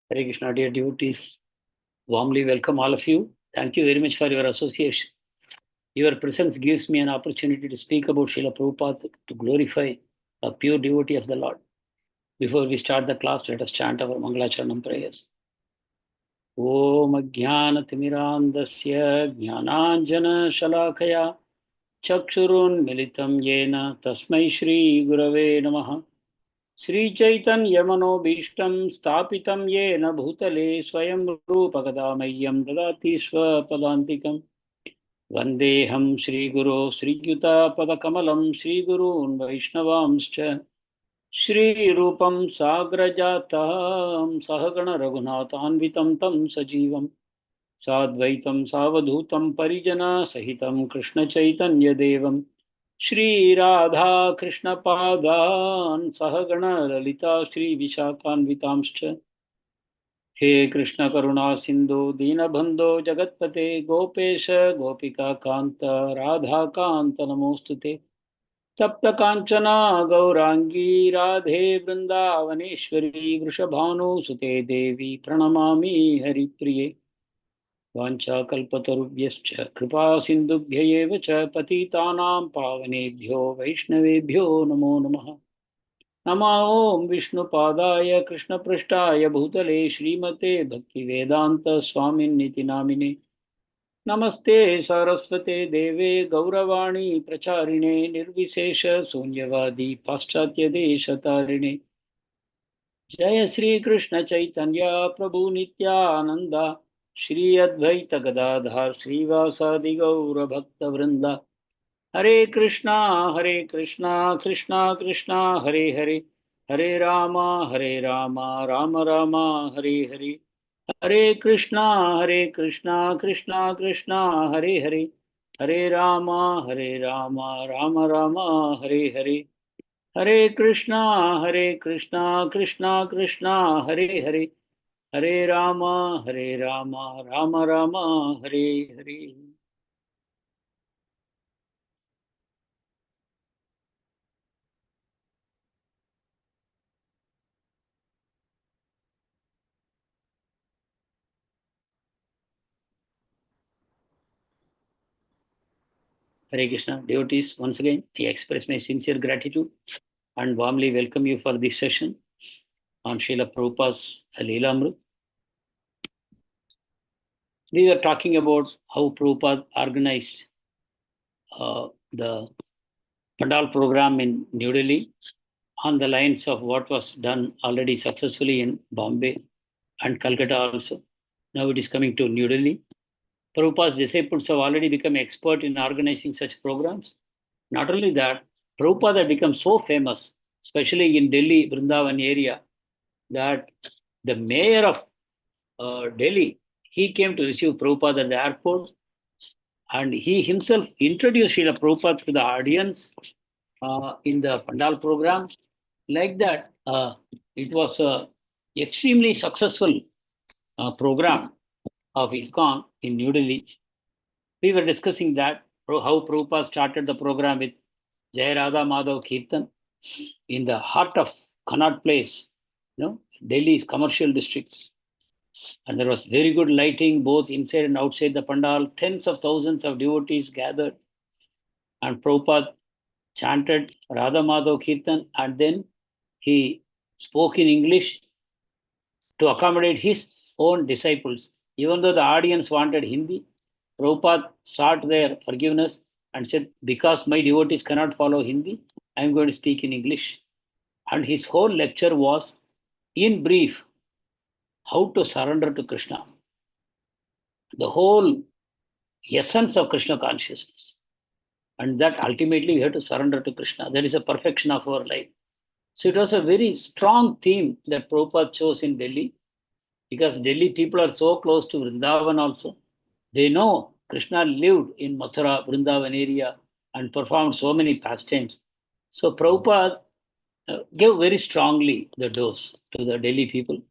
Hare Krishna, dear devotees. Warmly welcome all of you. Thank you very much for your association. Your presence gives me an opportunity to speak about Srila Prabhupada to glorify a pure devotee of the Lord. Before we start the class, let us chant our Mangalacharanam prayers. Om Ajnanatimirandasya Jnananjana Shalakaya Chakshurun Militam Yena Tasmai Shri Gurave Namaha Sri Chaitanya Manobhishtam Stapitam Yena Bhutale Swayam Rupakadamayyam Dadati Swapadantikam Vandeham Sri Guru Sri Yuta Padakamalam Sri Gurun Vaishnavamscha Shri Rupam Sagrajatam Sahagana Raghunathanvitam Tam Sajivam Sadvaitam Savadhutam Parijana Sahitam Krishna Chaitanya Devam Shri Radha Krishna Padan Sahagana Lalita Shri Vishakhanvitamscha He Krishna Karuna Sindhu Dinabandho Jagatpate Gopesha Gopika Kanta Radha Kanta Namostute Tapta Kanchana Gaurangi Radhe Vrindavaneshwari Vrishabhanu Sute Devi Pranamami Haripriye Vancha Kalpatarubhyascha Kripa Sindhubhya Cha Patitanam Pavanebhyo Vaishnavebhyo Namo Namaha Nama Om Vishnu Padaya Krishna Prashtaya Bhutale Srimate Bhakti Vedanta Swamin Niti Namine Namaste Saraswate Deve Gauravani Pracharine Nirvisesha Sunyavadi Paschatya Deshatarine Jaya Sri Krishna Chaitanya Prabhu Nityananda Shri Advaita Gadadhar Srivasadi Gaura Bhakta Vrinda Hare Krishna Krishna Krishna Hare Hare Hare Rama Rama Rama Hare Hare Hare Krishna Krishna Krishna Hare Hare Hare Rama Rama Rama Hare Hare Hare Krishna Krishna Krishna Hare Hare Hare Rama Rama Rama Hare Hare. Hare Krishna, devotees, once again, I express my sincere gratitude and warmly welcome you for this session on Srila Prabhupada's Lilamrt. We were talking about how Prabhupada organized the Pandal program in New Delhi on the lines of what was done already successfully in Bombay and Calcutta also. Now it is coming to New Delhi. Prabhupada's disciples have already become expert in organizing such programs. Not only that, Prabhupada had become so famous, especially in Delhi, Vrindavan area, that the mayor of Delhi, he came to receive Prabhupada at the airport, and he himself introduced Srila Prabhupada to the audience in the Pandal program. Like that, it was an extremely successful program of ISKCON in New Delhi. We were discussing that, how Prabhupada started the program with Jai Radha Madhav Kirtan in the heart of Connaught Place, Delhi's commercial district. And there was very good lighting both inside and outside the Pandal. Tens of thousands of devotees gathered. And Prabhupada chanted Radha Madhav Kirtan, and then he spoke in English to accommodate his own disciples. Even though the audience wanted Hindi, Prabhupada sought their forgiveness and said, because my devotees cannot follow Hindi, I am going to speak in English. And his whole lecture was, in brief, how to surrender to Krishna. The whole essence of Krishna consciousness. And that ultimately we have to surrender to Krishna. That is a perfection of our life. So it was a very strong theme that Prabhupada chose in Delhi, because Delhi people are so close to Vrindavan also. They know Krishna lived in Mathura, Vrindavan area and performed so many pastimes. So Prabhupada gave very strongly the dose to the Delhi people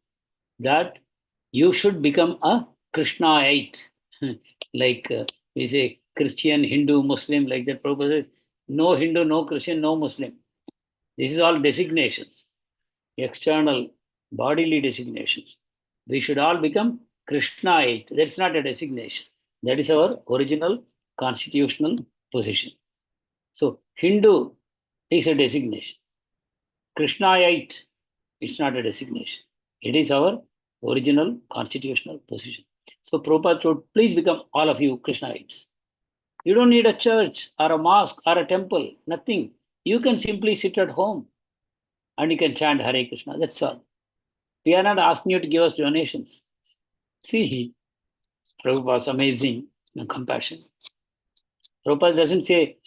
that you should become a Krishnaite. Like we say Christian, Hindu, Muslim, like that. Prabhupada says, no Hindu, no Christian, no Muslim. This is all designations, external bodily designations. We should all become Krishnaite. That's not a designation. That is our original constitutional position. So Hindu is a designation. Krishnaite, it's not a designation. It is our original constitutional position. So Prabhupada told, please become all of you Krishnaites. You don't need a church or a mosque or a temple, nothing. You can simply sit at home and you can chant Hare Krishna. That's all. We are not asking you to give us donations. See, Prabhupada's amazing compassion. Prabhupada doesn't say,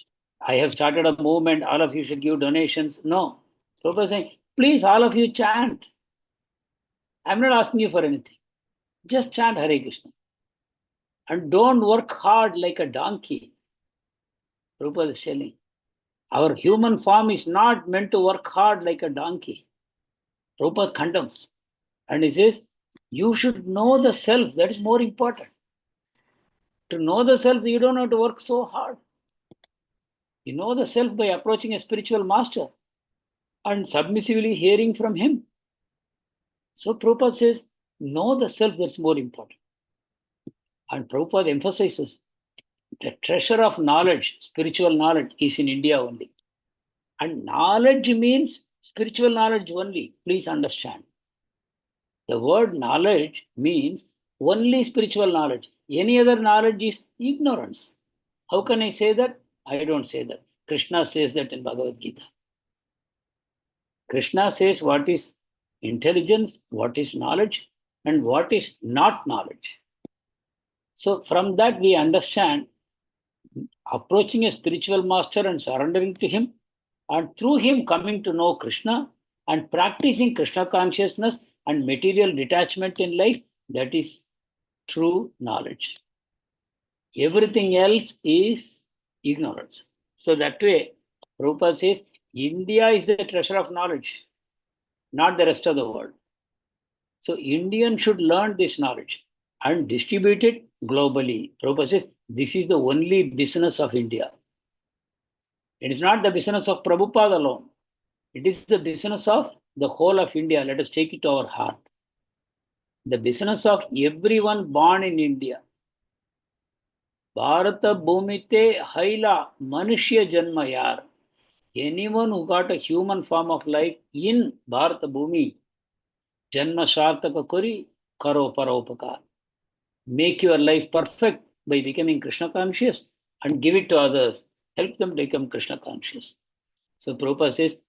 I have started a movement, all of you should give donations. No. Prabhupada is saying, please, all of you chant. I'm not asking you for anything. Just chant Hare Krishna. And don't work hard like a donkey. Prabhupada is telling. Our human form is not meant to work hard like a donkey. Prabhupada condemns. And he says, you should know the self. That is more important. To know the self, you don't have to work so hard. You know the self by approaching a spiritual master and submissively hearing from him. So Prabhupada says, know the self, that's more important. And Prabhupada emphasizes the treasure of knowledge, spiritual knowledge, is in India only. And knowledge means spiritual knowledge only. Please understand. The word knowledge means only spiritual knowledge. Any other knowledge is ignorance. How can I say that? I don't say that. Krishna says that in Bhagavad Gita. Krishna says what is intelligence, what is knowledge, and what is not knowledge. So from that we understand approaching a spiritual master and surrendering to him, and through him coming to know Krishna and practicing Krishna consciousness and material detachment in life, that is true knowledge. Everything else is ignorance. So that way, Prabhupada says, India is the treasure of knowledge, not the rest of the world. So Indians should learn this knowledge and distribute it globally. Prabhupada says, this is the only business of India. It is not the business of Prabhupada alone. It is the business of the whole of India. Let us take it to our heart. The business of everyone born in India. Bharata Bhumite Haila Manushya Janma Yar. Anyone who got a human form of life in Bharata Bhumi, Janma Sartaka Kuri, Karo Paropakar. Make your life perfect by becoming Krishna conscious and give it to others. Help them become Krishna conscious. So Prabhupada says,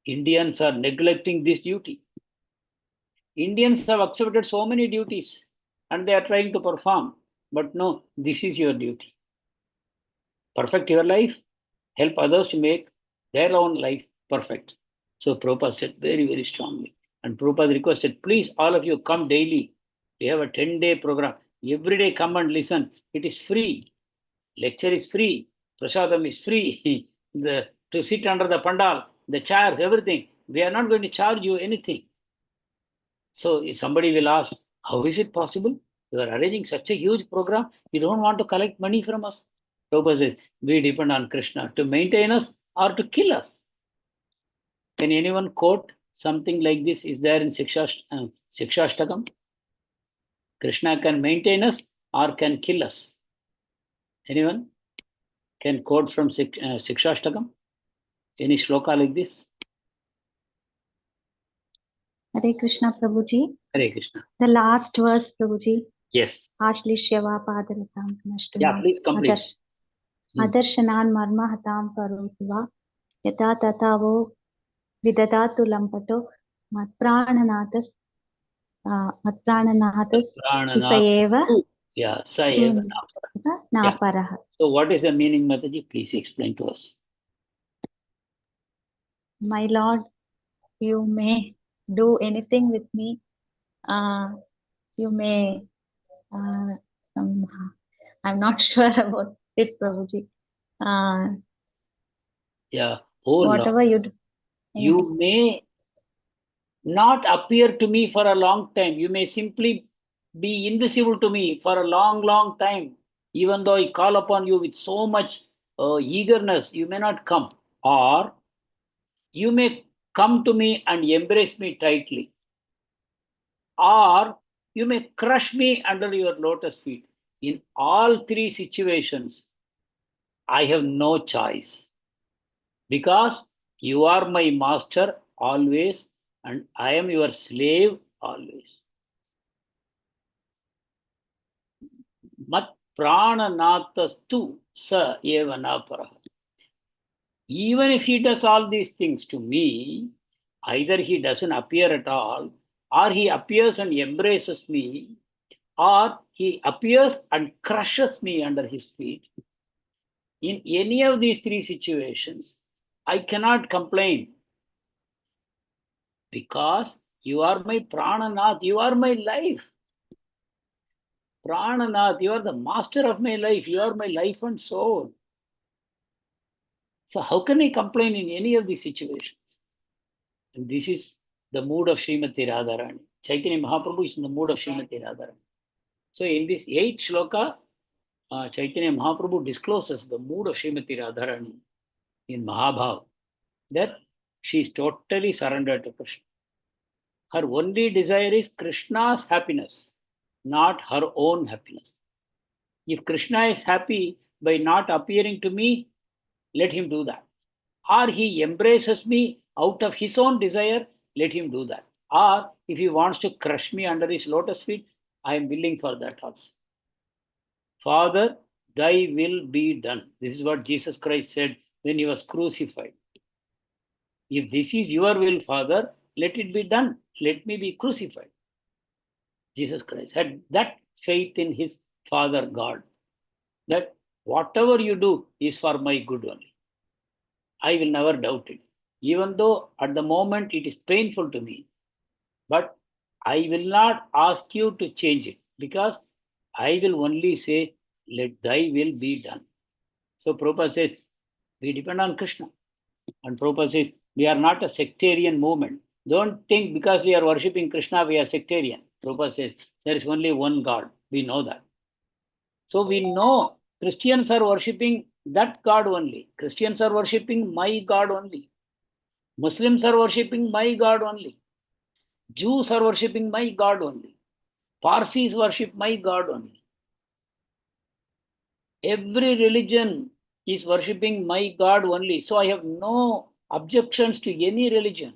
Indians are neglecting this duty. Indians have accepted so many duties and they are trying to perform. But no, this is your duty. Perfect your life, help others to make their own life perfect. So Prabhupada said very, very strongly. And Prabhupada requested, please, all of you come daily. We have a 10-day program. Every day come and listen. It is free. Lecture is free. Prasadam is free. To sit under the pandal, the chairs, everything. We are not going to charge you anything. So if somebody will ask, how is it possible? You are arranging such a huge program. You don't want to collect money from us. Prabhupada says, we depend on Krishna to maintain us or to kill us. Can anyone quote something like this? Is there in Sikshashtakam? Krishna can maintain us or can kill us. Anyone can quote from Sikshashtakam? Any shloka like this? Hare Krishna, Prabhuji. Hare Krishna. The last verse, Prabhuji. Yes. Ashlishyava padaratam nashtu. Yeah, please complete. Adarshanan marma hatam karotva yata tatavo vidadatu lampato matprananatas sayeva. Yeah, sayeva naparaha. So what is the meaning, Mataji? Please explain to us. My Lord, you may do anything with me. You may, I'm not sure about it, Prabhuji. Yeah, oh whatever Lord, you do. Yeah. You may not appear to me for a long time. You may simply be invisible to me for a long, long time. Even though I call upon you with so much eagerness, you may not come. Or you may come to me and embrace me tightly. Or You may crush me under your lotus feet. In all three situations, I have no choice. Because you are my master always, and I am your slave always. Mat prananattastu sa eva na paraha. Even if he does all these things to me, either he doesn't appear at all, or he appears and embraces me, or he appears and crushes me under his feet. In any of these three situations, I cannot complain because you are my prananath, you are my life. Prananath, you are the master of my life, you are my life and soul. So how can I complain in any of these situations? And this is the mood of Srimati Radharani. Chaitanya Mahaprabhu is in the mood of Srimati Radharani. So in this 8th shloka, Chaitanya Mahaprabhu discloses the mood of Srimati Radharani in Mahabhav, that she is totally surrendered to Krishna. Her only desire is Krishna's happiness, not her own happiness. If Krishna is happy by not appearing to me, let him do that. Or he embraces me out of his own desire, let him do that. Or if he wants to crush me under his lotus feet, I am willing for that also. Father, thy will be done. This is what Jesus Christ said when he was crucified. If this is your will, Father, let it be done. Let me be crucified. Jesus Christ had that faith in his Father God, that whatever you do is for my good only. I will never doubt it. Even though at the moment it is painful to me, but I will not ask you to change it, because I will only say, let thy will be done. So Prabhupada says, we depend on Krishna. And Prabhupada says, we are not a sectarian movement. Don't think because we are worshipping Krishna, we are sectarian. Prabhupada says, there is only one God. We know that. So we know Christians are worshipping that God only. Christians are worshipping my God only. Muslims are worshipping my God only. Jews are worshipping my God only. Parsis worship my God only. Every religion is worshipping my God only. So I have no objections to any religion.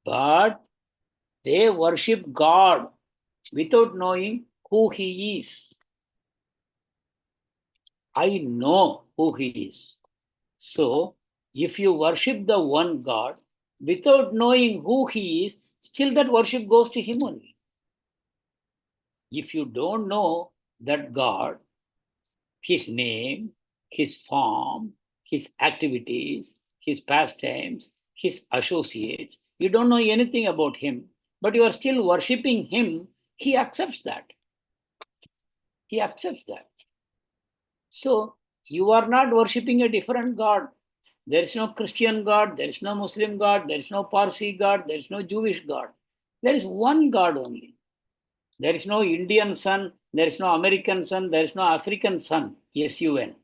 But they worship God without knowing who He is. I know who He is. So if you worship the one God without knowing who He is, still that worship goes to Him only. If you don't know that God, His name, His form, His activities, His pastimes, His associates, you don't know anything about Him, but you are still worshipping Him, He accepts that. He accepts that. So you are not worshipping a different God. There is no Christian God, there is no Muslim God, there is no Parsi God, there is no Jewish God. There is one God only. There is no Indian sun, there is no American sun, there is no African sun, S-U-N.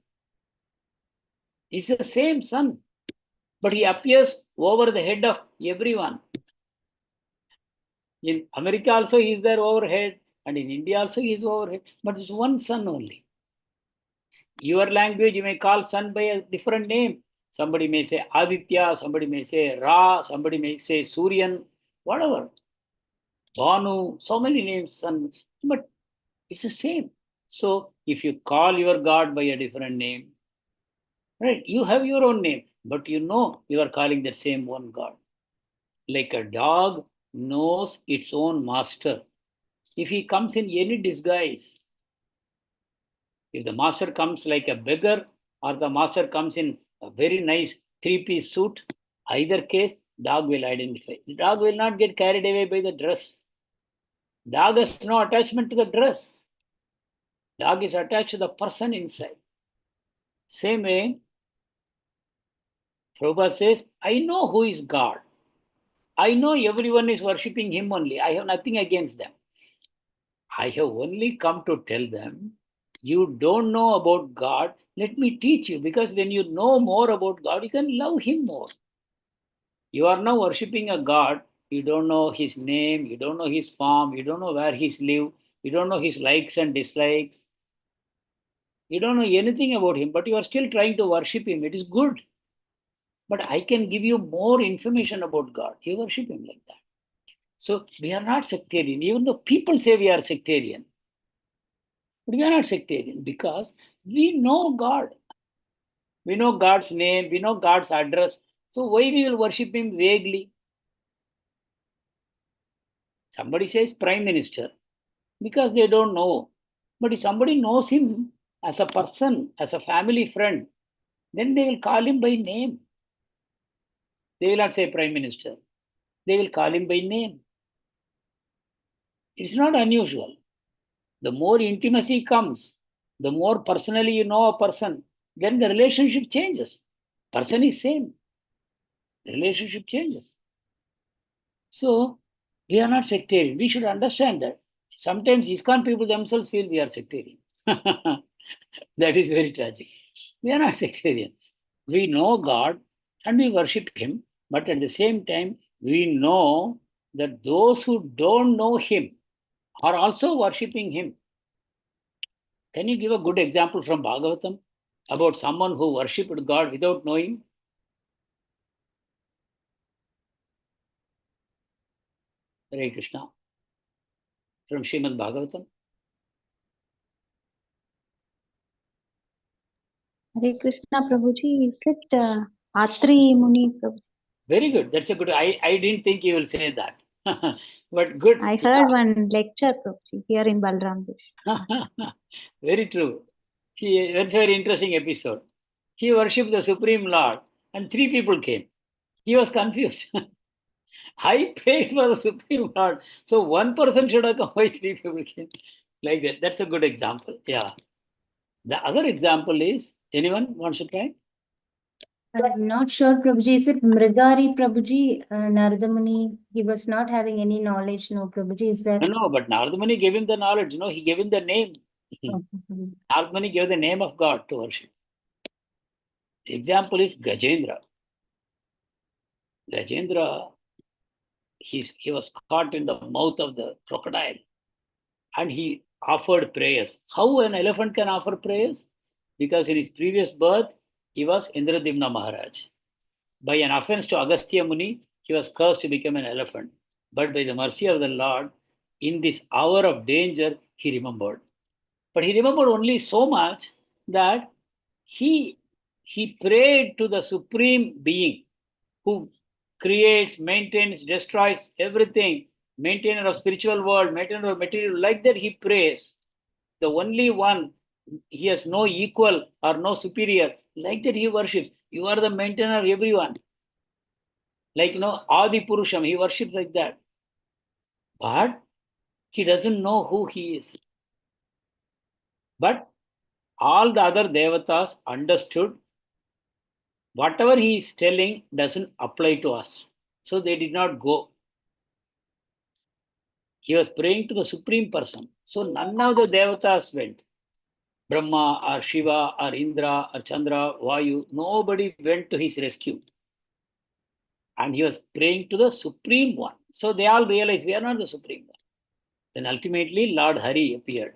It's the same sun, but he appears over the head of everyone. In America also he is there overhead, and in India also he is overhead, but it's one sun only. Your language, you may call sun by a different name. Somebody may say Aditya, somebody may say Ra, somebody may say Suryan, whatever. Banu, so many names, sun, but it's the same. So if you call your God by a different name, right, you have your own name, but you know you are calling that same one God. Like a dog knows its own master. If he comes in any disguise, if the master comes like a beggar or the master comes in a very nice three-piece suit, either case, dog will identify. The dog will not get carried away by the dress. Dog has no attachment to the dress. Dog is attached to the person inside. Same way, Prabhupada says, I know who is God. I know everyone is worshipping Him only. I have nothing against them. I have only come to tell them, you don't know about God, let me teach you, because when you know more about God, you can love Him more. You are now worshipping a God, You don't know his name, you don't know his form, you don't know where he's live, you don't know his likes and dislikes. You don't know anything about him, but you are still trying to worship him. It is good. But I can give you more information about God. You worship him like that. So we are not sectarian, even though people say we are sectarian. But we are not sectarian because we know God. We know God's name, we know God's address. So why we will worship him vaguely? Somebody says Prime Minister because they don't know. But if somebody knows him as a person, as a family friend, then they will call him by name. They will not say Prime Minister. They will call him by name. It's not unusual. The more intimacy comes, the more personally you know a person, then the relationship changes. Person is same. The relationship changes. So we are not sectarian. We should understand that. Sometimes ISKCON people themselves feel we are sectarian. That is very tragic. We are not sectarian. We know God and we worship him, but at the same time, we know that those who don't know him are also worshipping him. Can you give a good example from Bhagavatam about someone who worshipped God without knowing? Hare Krishna. From Srimad Bhagavatam. Hare Krishna Prabhuji, is it Atri Muni Prabhuji? Very good. That's a good. I didn't think you will say that. But good. I heard one lecture Prabhuji here in Balram Dish. Very true. That's a very interesting episode. He worshipped the Supreme Lord and three people came. He was confused. I prayed for the Supreme Lord. So one person should have come, why three people came? Like that. That's a good example. Yeah. The other example is, anyone wants to try? I'm not sure, Prabhuji. Is it Mrigari Prabhuji, Narada Muni? He was not having any knowledge. No, Prabhuji, is that? No, but Narada Muni gave him the knowledge. He gave him the name. Narada Muni gave the name of God to worship. The example is Gajendra. Gajendra, he was caught in the mouth of the crocodile and he offered prayers. How an elephant can offer prayers? Because in his previous birth, he was Indradimna Maharaj. By an offense to Agastya Muni, he was cursed to become an elephant. But by the mercy of the Lord, in this hour of danger, he remembered. But he remembered only so much that he prayed to the Supreme Being who creates, maintains, destroys everything, maintainer of spiritual world, maintainer of material. Like that he prays. The only one, he has no equal or no superior. Like that he worships. You are the maintainer of everyone. Like, Adi Purusham, he worships like that. But he doesn't know who he is. But all the other devatas understood whatever he is telling doesn't apply to us. So they did not go. He was praying to the Supreme Person. So none of the devatas went. Brahma or Shiva or Indra or Chandra, Vayu, nobody went to his rescue. And he was praying to the Supreme One. So they all realized we are not the Supreme One. Then ultimately Lord Hari appeared.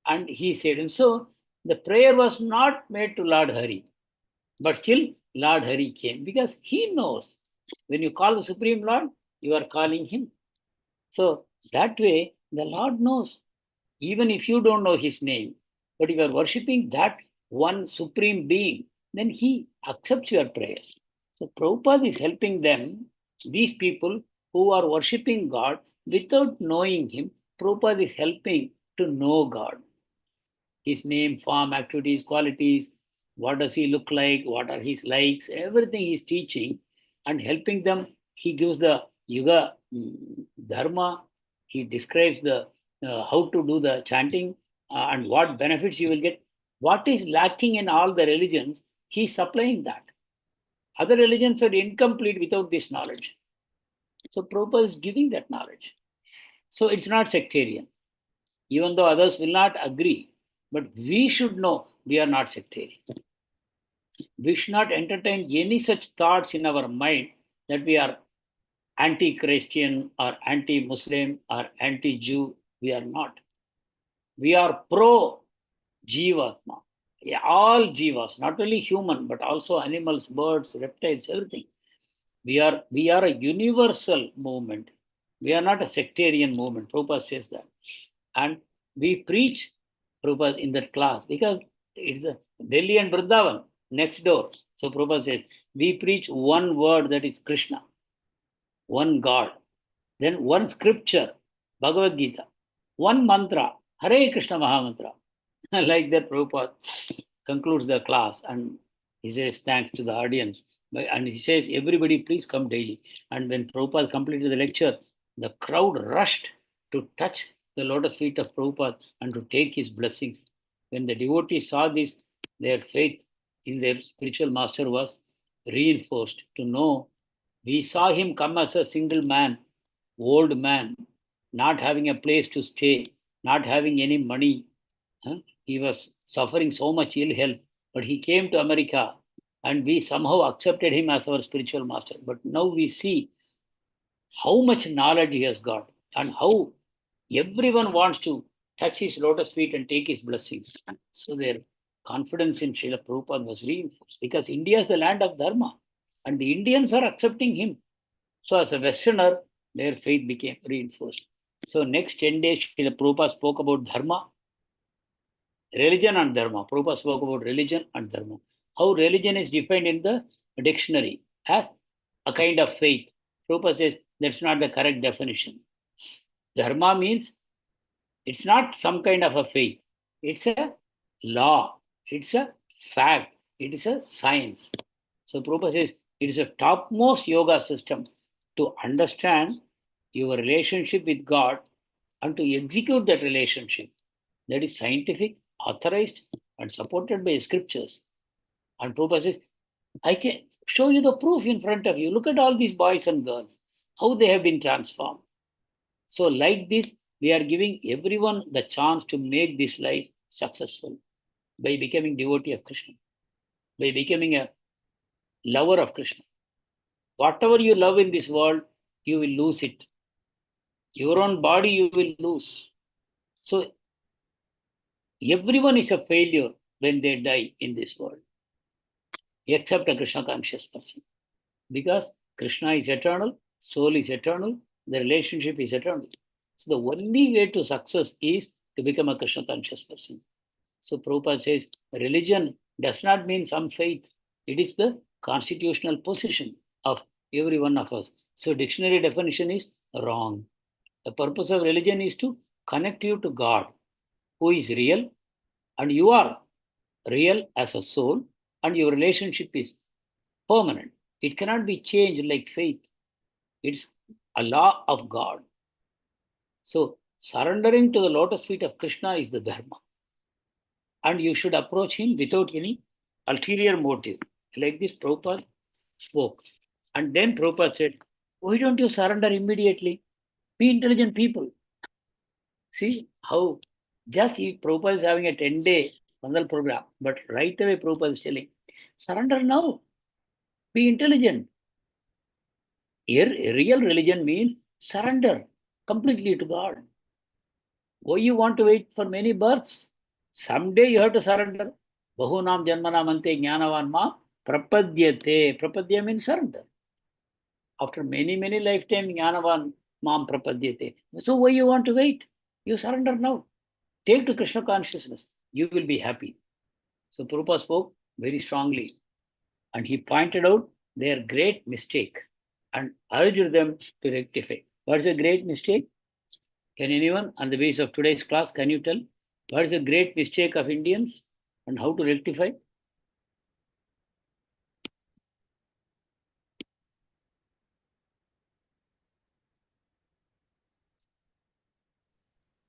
And he said him. So the prayer was not made to Lord Hari. But still Lord Hari came because he knows. When you call the Supreme Lord, you are calling him. So that way, the Lord knows. Even if you don't know his name, but if you are worshipping that one supreme being, then he accepts your prayers. So Prabhupada is helping them, these people who are worshipping God without knowing him. Prabhupada is helping to know God. His name, form, activities, qualities, what does he look like, what are his likes, everything he's teaching and helping them. He gives the yuga dharma. He describes the how to do the chanting and what benefits you will get. What is lacking in all the religions, he's supplying that. Other religions are incomplete without this knowledge. So Prabhupada is giving that knowledge. So it's not sectarian, even though others will not agree. But we should know we are not sectarian. We should not entertain any such thoughts in our mind that we are anti-Christian or anti-Muslim or anti-Jew. We are not. We are pro-Jivatma. Yeah, all Jivas, not only human, but also animals, birds, reptiles, everything. We are a universal movement. We are not a sectarian movement. Prabhupada says that. And we preach, Prabhupada, in that class, because it's a Delhi and Vrindavan next door. So Prabhupada says, we preach one word, that is Krishna, one God. Then one scripture, Bhagavad Gita, one mantra, Hare Krishna Mahamantra. Like that, Prabhupada concludes the class and he says thanks to the audience. And he says, everybody please come daily. And when Prabhupada completed the lecture, the crowd rushed to touch the lotus feet of Prabhupada and to take his blessings. When the devotees saw this, their faith in their spiritual master was reinforced. To know, we saw him come as a single man, old man, not having a place to stay, not having any money. He was suffering so much ill health, but he came to America and we somehow accepted him as our spiritual master. But now we see how much knowledge he has got and how everyone wants to touch his lotus feet and take his blessings. So their confidence in Srila Prabhupada was reinforced because India is the land of Dharma and the Indians are accepting him. So as a Westerner, their faith became reinforced. So next 10 days, Srila Prabhupada spoke about Dharma, religion and Dharma. Prabhupada spoke about religion and Dharma. How religion is defined in the dictionary as a kind of faith. Prabhupada says that's not the correct definition. Dharma means it's not some kind of a faith. It's a law. It's a fact. It is a science. So Prabhupada says it is a topmost yoga system to understand your relationship with God and to execute that relationship. That is scientific, authorized, and supported by scriptures. And Prabhupada says, I can show you the proof in front of you. Look at all these boys and girls, how they have been transformed. So like this, we are giving everyone the chance to make this life successful by becoming devotee of Krishna, by becoming a lover of Krishna. Whatever you love in this world, you will lose it. Your own body you will lose. So everyone is a failure when they die in this world, except a Krishna conscious person. Because Krishna is eternal, soul is eternal, the relationship is eternal. So the only way to success is to become a Krishna conscious person. So Prabhupada says, religion does not mean some faith. It is the constitutional position of every one of us. So dictionary definition is wrong. The purpose of religion is to connect you to God, who is real, and you are real as a soul, and your relationship is permanent. It cannot be changed like faith. It's a law of God. So surrendering to the lotus feet of Krishna is the dharma. And you should approach him without any ulterior motive. Like this, Prabhupada spoke. And then Prabhupada said, why don't you surrender immediately? Be intelligent people. See how just if Prabhupada is having a 10-day Mandal program, but right away Prabhupada is telling, surrender now. Be intelligent. Real religion means surrender completely to God. Why you want to wait for many births? Someday you have to surrender. Bahunam janmanam ante jnanavan ma prapadyate. Prapadya means surrender. After many, many lifetimes, jnanavan mam prapadyate. So why you want to wait? You surrender now. Take to Krishna consciousness. You will be happy. So Prabhupada spoke very strongly. And he pointed out their great mistake and urged them to rectify. What is a great mistake? Can anyone, on the basis of today's class, can you tell what is the great mistake of Indians and how to rectify?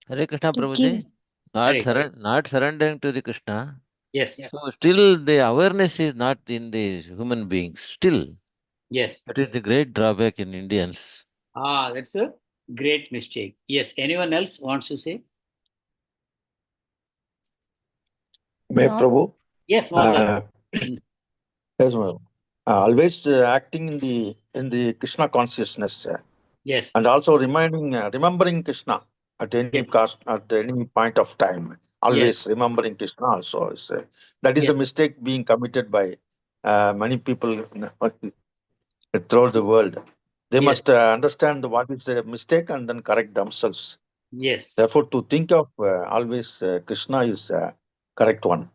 Hare Krishna To Prabhuji, kill. not surrendering to the Krishna. Yes. So still the awareness is not in the human beings. Still, Yes. that is the great drawback in Indians. That's a great mistake. Yes. Anyone else wants to say? May No. Prabhu? Yes, Mohan. Yes, ma'am. always acting in the Krishna consciousness, Yes. and also remembering Krishna at any Yes. cost, at any point of time. Always remembering Krishna also is that is Yes. a mistake being committed by many people throughout the world. They Yes. must understand what is a mistake and then correct themselves. Yes. Therefore, to think of always Krishna is correct one.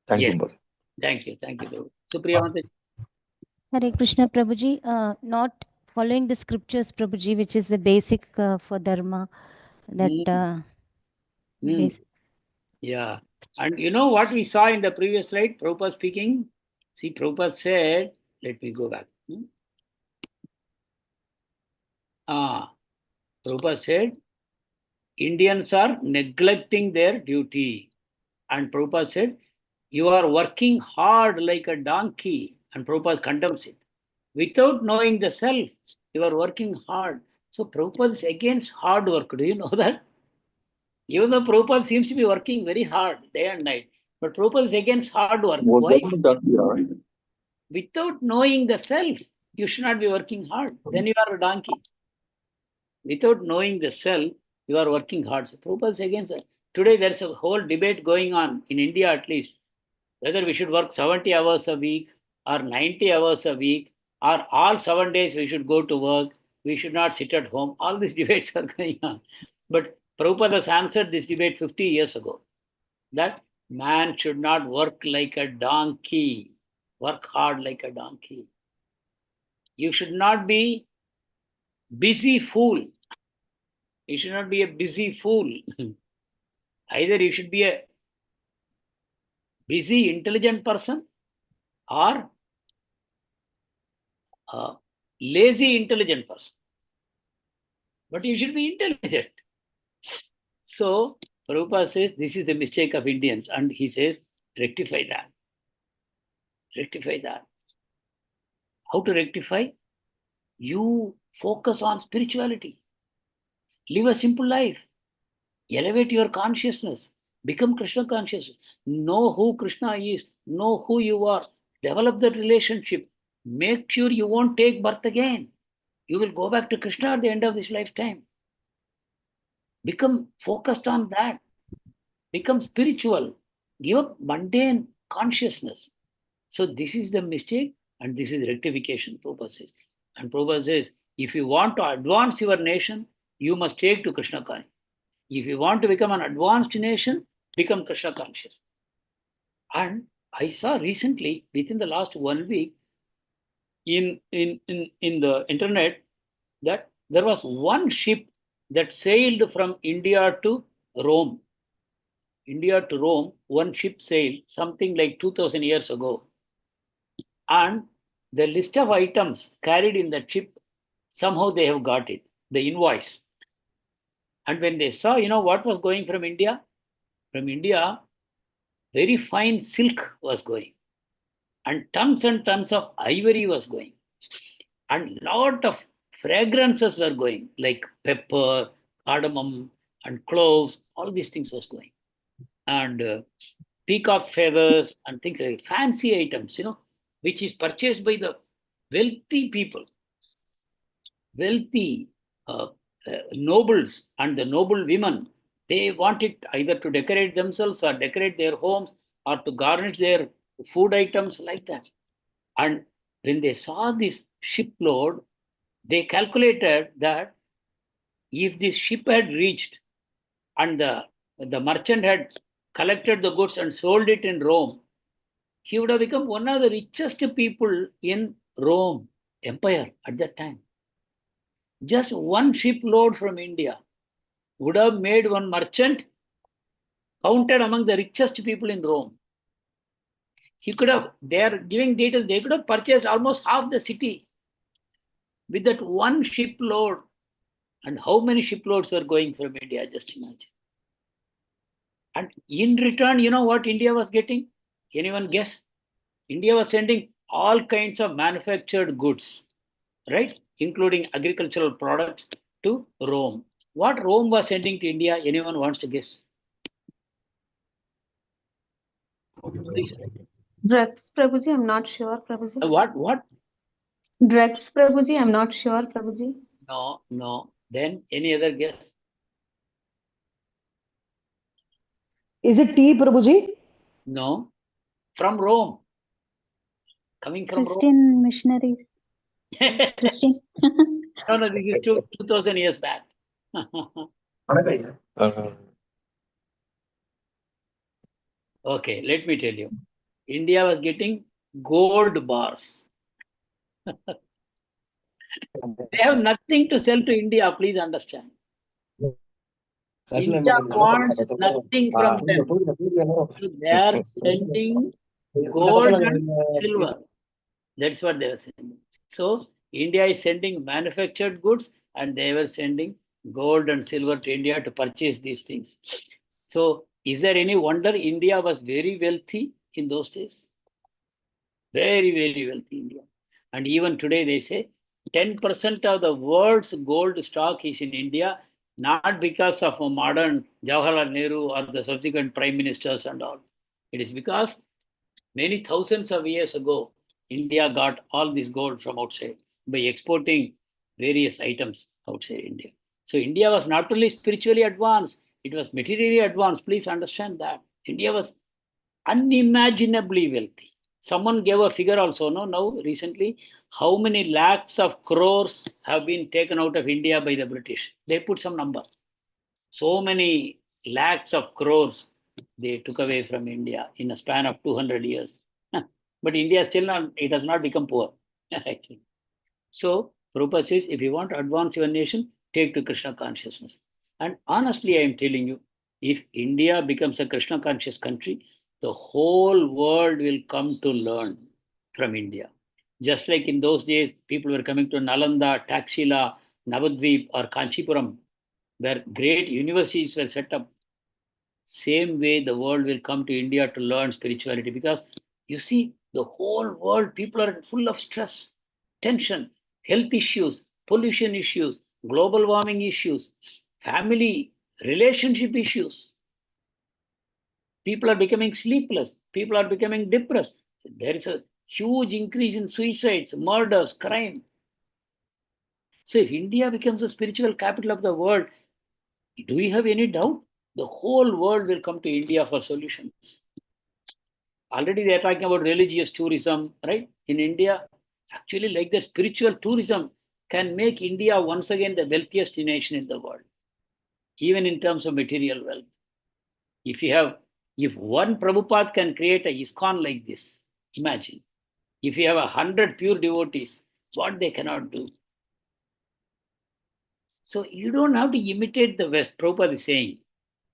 Thank Yes. you, Lord. Thank you. Thank you, Prabhu. Supriya Mataji. Hare Krishna, Prabhuji. Not following the scriptures, Prabhuji, which is the basic for dharma. That basic. Yeah. And you know what we saw in the previous slide? Prabhupada speaking. See, Prabhupada said, let me go back. Prabhupada said, Indians are neglecting their duty. And Prabhupada said, you are working hard like a donkey. And Prabhupada condemns it. Without knowing the self, you are working hard. So Prabhupada is against hard work. Do you know that? Even though Prabhupada seems to be working very hard day and night, but Prabhupada is against hard work. Why? Without knowing the self, you should not be working hard. Then you are a donkey. Without knowing the self, you are working hard. So Prabhupada is against that. Today, there's a whole debate going on, in India at least, whether we should work 70 hours a week or 90 hours a week, or all 7 days we should go to work, we should not sit at home. All these debates are going on. But Prabhupada has answered this debate 50 years ago, that man should not work like a donkey, work hard like a donkey. You should not be busy fool. You should not be a busy fool. Either you should be a busy, intelligent person or a lazy, intelligent person. But you should be intelligent. So Prabhupada says this is the mistake of Indians, and he says rectify that. Rectify that. How to rectify? You focus on spirituality. Live a simple life. Elevate your consciousness. Become Krishna consciousness. Know who Krishna is. Know who you are. Develop that relationship. Make sure you won't take birth again. You will go back to Krishna at the end of this lifetime. Become focused on that. Become spiritual. Give up mundane consciousness. So this is the mistake, and this is rectification, Prabhupada says. And Prabhupada says, if you want to advance your nation, you must take to Krishna consciousness. If you want to become an advanced nation, become Krishna conscious. And I saw recently, within the last 1 week, in the internet, that there was one ship that sailed from India to Rome. India to Rome, one ship sailed something like 2000 years ago. And the list of items carried in that ship, somehow they have got it, the invoice. And when they saw, what was going from India? From India, very fine silk was going. And tons of ivory was going. And lot of fragrances were going, like pepper, cardamom, and cloves. All these things was going. And peacock feathers and things like fancy items, which is purchased by the wealthy people, wealthy nobles and the noble women. They want it either to decorate themselves or decorate their homes or to garnish their food items like that. And when they saw this shipload, they calculated that if this ship had reached and the merchant had collected the goods and sold it in Rome, he would have become one of the richest people in Rome Empire at that time. Just one shipload from India would have made one merchant counted among the richest people in Rome. They are giving details, they could have purchased almost half the city with that one shipload. And how many shiploads were going from India? Just imagine. And in return, you know what India was getting? Anyone guess? India was sending all kinds of manufactured goods, right? Including agricultural products to Rome. What Rome was sending to India? Anyone wants to guess? Please. Drugs, Prabhuji, I'm not sure, Prabhuji. What? Drugs, Prabhuji? I'm not sure, Prabhuji. No, no. Then any other guess? Is it tea, Prabhuji? No. From Rome. Coming from Christian missionaries. Rome. Christian. No, this is 2000 years back. Okay, let me tell you. India was getting gold bars. They have nothing to sell to India, please understand. India wants nothing from them. So they are sending gold and silver. That's what they were sending. So India is sending manufactured goods and they were sending gold and silver to India to purchase these things. So is there any wonder India was very wealthy in those days? Very, very wealthy India. And even today they say 10% of the world's gold stock is in India, not because of a modern Jawaharlal Nehru or the subsequent prime ministers and all. It is because many thousands of years ago, India got all this gold from outside by exporting various items outside India. So India was not only spiritually advanced, it was materially advanced. Please understand that. India was unimaginably wealthy. Someone gave a figure also, no, now recently, how many lakhs of crores have been taken out of India by the British. They put some number. So many lakhs of crores they took away from India in a span of 200 years. But India still not, it has not become poor. So Prabhupada says, if you want to advance your nation, take to Krishna consciousness. And honestly, I am telling you, if India becomes a Krishna conscious country, the whole world will come to learn from India. Just like in those days, people were coming to Nalanda, Taxila, Navadvip, or Kanchipuram, where great universities were set up. Same way, the world will come to India to learn spirituality, because you see, the whole world, people are full of stress, tension, health issues, pollution issues, global warming issues, family, relationship issues. People are becoming sleepless. People are becoming depressed. There is a huge increase in suicides, murders, crime. So if India becomes the spiritual capital of the world, do we have any doubt? The whole world will come to India for solutions. Already they are talking about religious tourism, right? In India, actually, like that, spiritual tourism can make India once again the wealthiest nation in the world, even in terms of material wealth. If one Prabhupada can create a ISKCON like this, imagine. If you have 100 pure devotees, what they cannot do. So you don't have to imitate the West. Prabhupada is saying,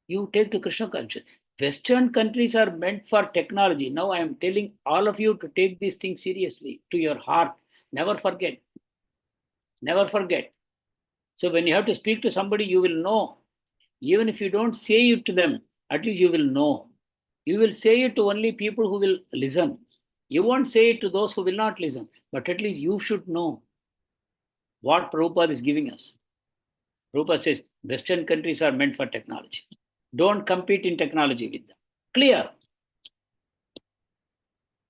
you take to Krishna consciousness. Western countries are meant for technology. Now I am telling all of you to take these things seriously, to your heart. Never forget. Never forget. So when you have to speak to somebody, you will know. Even if you don't say it to them, at least you will know. You will say it to only people who will listen. You won't say it to those who will not listen. But at least you should know what Prabhupada is giving us. Prabhupada says, Western countries are meant for technology. Don't compete in technology with them. Clear.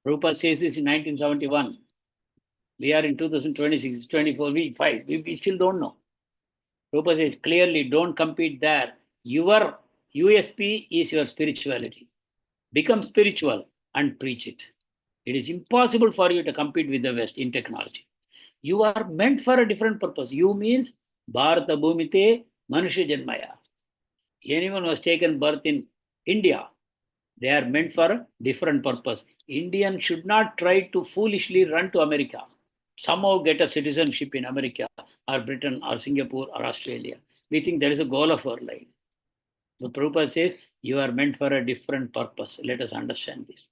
Prabhupada says this in 1971. We are in 2026, 24, we still don't know. Prabhupada says clearly, don't compete there. Your USP is your spirituality. Become spiritual and preach it. It is impossible for you to compete with the West in technology. You are meant for a different purpose. You means Bharata Bhumite Manusha Janmaya. Anyone who has taken birth in India, they are meant for a different purpose. Indians should not try to foolishly run to America, somehow get a citizenship in America or Britain or Singapore or Australia. We think that is a goal of our life. The Prabhupada says, you are meant for a different purpose. Let us understand this.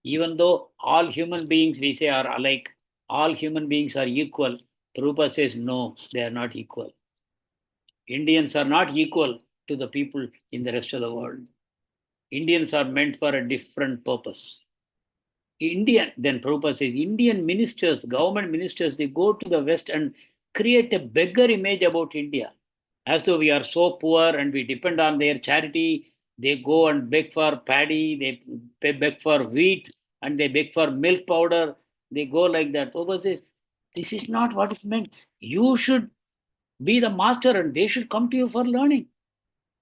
Even though all human beings, we say, are alike, all human beings are equal, Prabhupada says, no, they are not equal. Indians are not equal to the people in the rest of the world. Indians are meant for a different purpose. Then Prabhupada says, Indian ministers, government ministers, they go to the West and create a beggar image about India. As though we are so poor and we depend on their charity. They go and beg for paddy, they beg for wheat, and they beg for milk powder. They go like that. Prabhupada says, This is not what is meant. You should be the master and they should come to you for learning.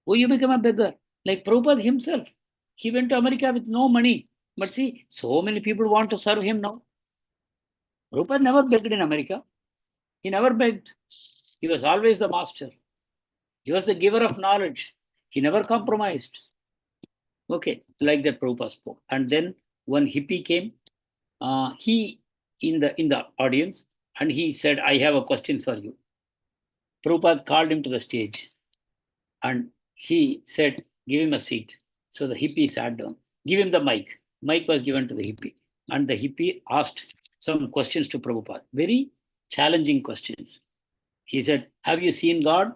Or you become a beggar. Like Prabhupada himself. He went to America with no money. But see, so many people want to serve him now. Prabhupada never begged in America. He never begged. He was always the master. He was the giver of knowledge. He never compromised. Okay, like that Prabhupada spoke. And then one hippie came, he in the audience, and he said, I have a question for you. Prabhupada called him to the stage and he said, give him a seat. So the hippie sat down. Give him the mic. Mic was given to the hippie. And the hippie asked some questions to Prabhupada. Very challenging questions. He said, have you seen God?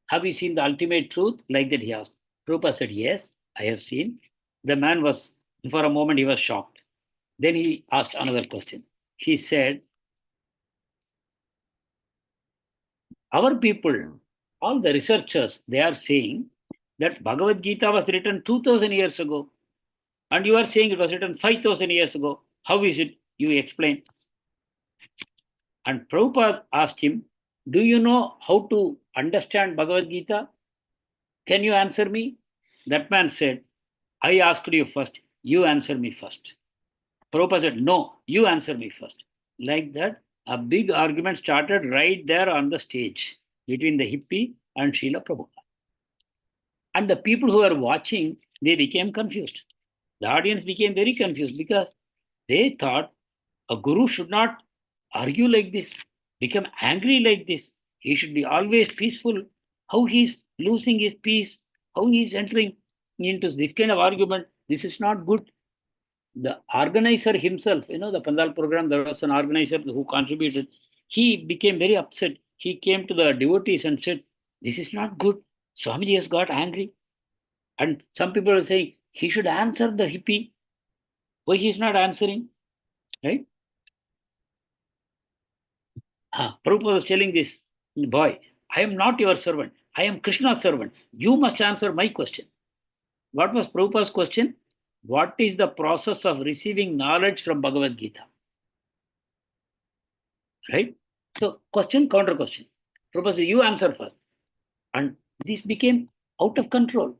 Have you seen the ultimate truth? Like that he asked. Prabhupada said, yes, I have seen. The man was, for a moment, he was shocked. Then he asked another question. He said, our people, all the researchers, they are saying that Bhagavad Gita was written 2000 years ago. And you are saying it was written 5000 years ago. How is it? You explain. And Prabhupada asked him, do you know how to understand Bhagavad Gita? Can you answer me? That man said, I asked you first. You answer me first. Prabhupada said, no, you answer me first. Like that, a big argument started right there on the stage between the hippie and Srila Prabhupada. And the people who were watching, they became confused. The audience became very confused because they thought a guru should not argue like this, become angry like this. He should be always peaceful. How he's losing his peace, how he's entering into this kind of argument, this is not good. The organizer himself, the Pandal program, there was an organizer who contributed. He became very upset. He came to the devotees and said, this is not good. Swamiji has got angry. And some people are saying, he should answer the hippie. Why he is not answering? Right? Prabhupada was telling this boy, I am not your servant. I am Krishna's servant. You must answer my question. What was Prabhupada's question? What is the process of receiving knowledge from Bhagavad Gita? Right? So, question, counter question. Prabhupada said, you answer first. And this became out of control.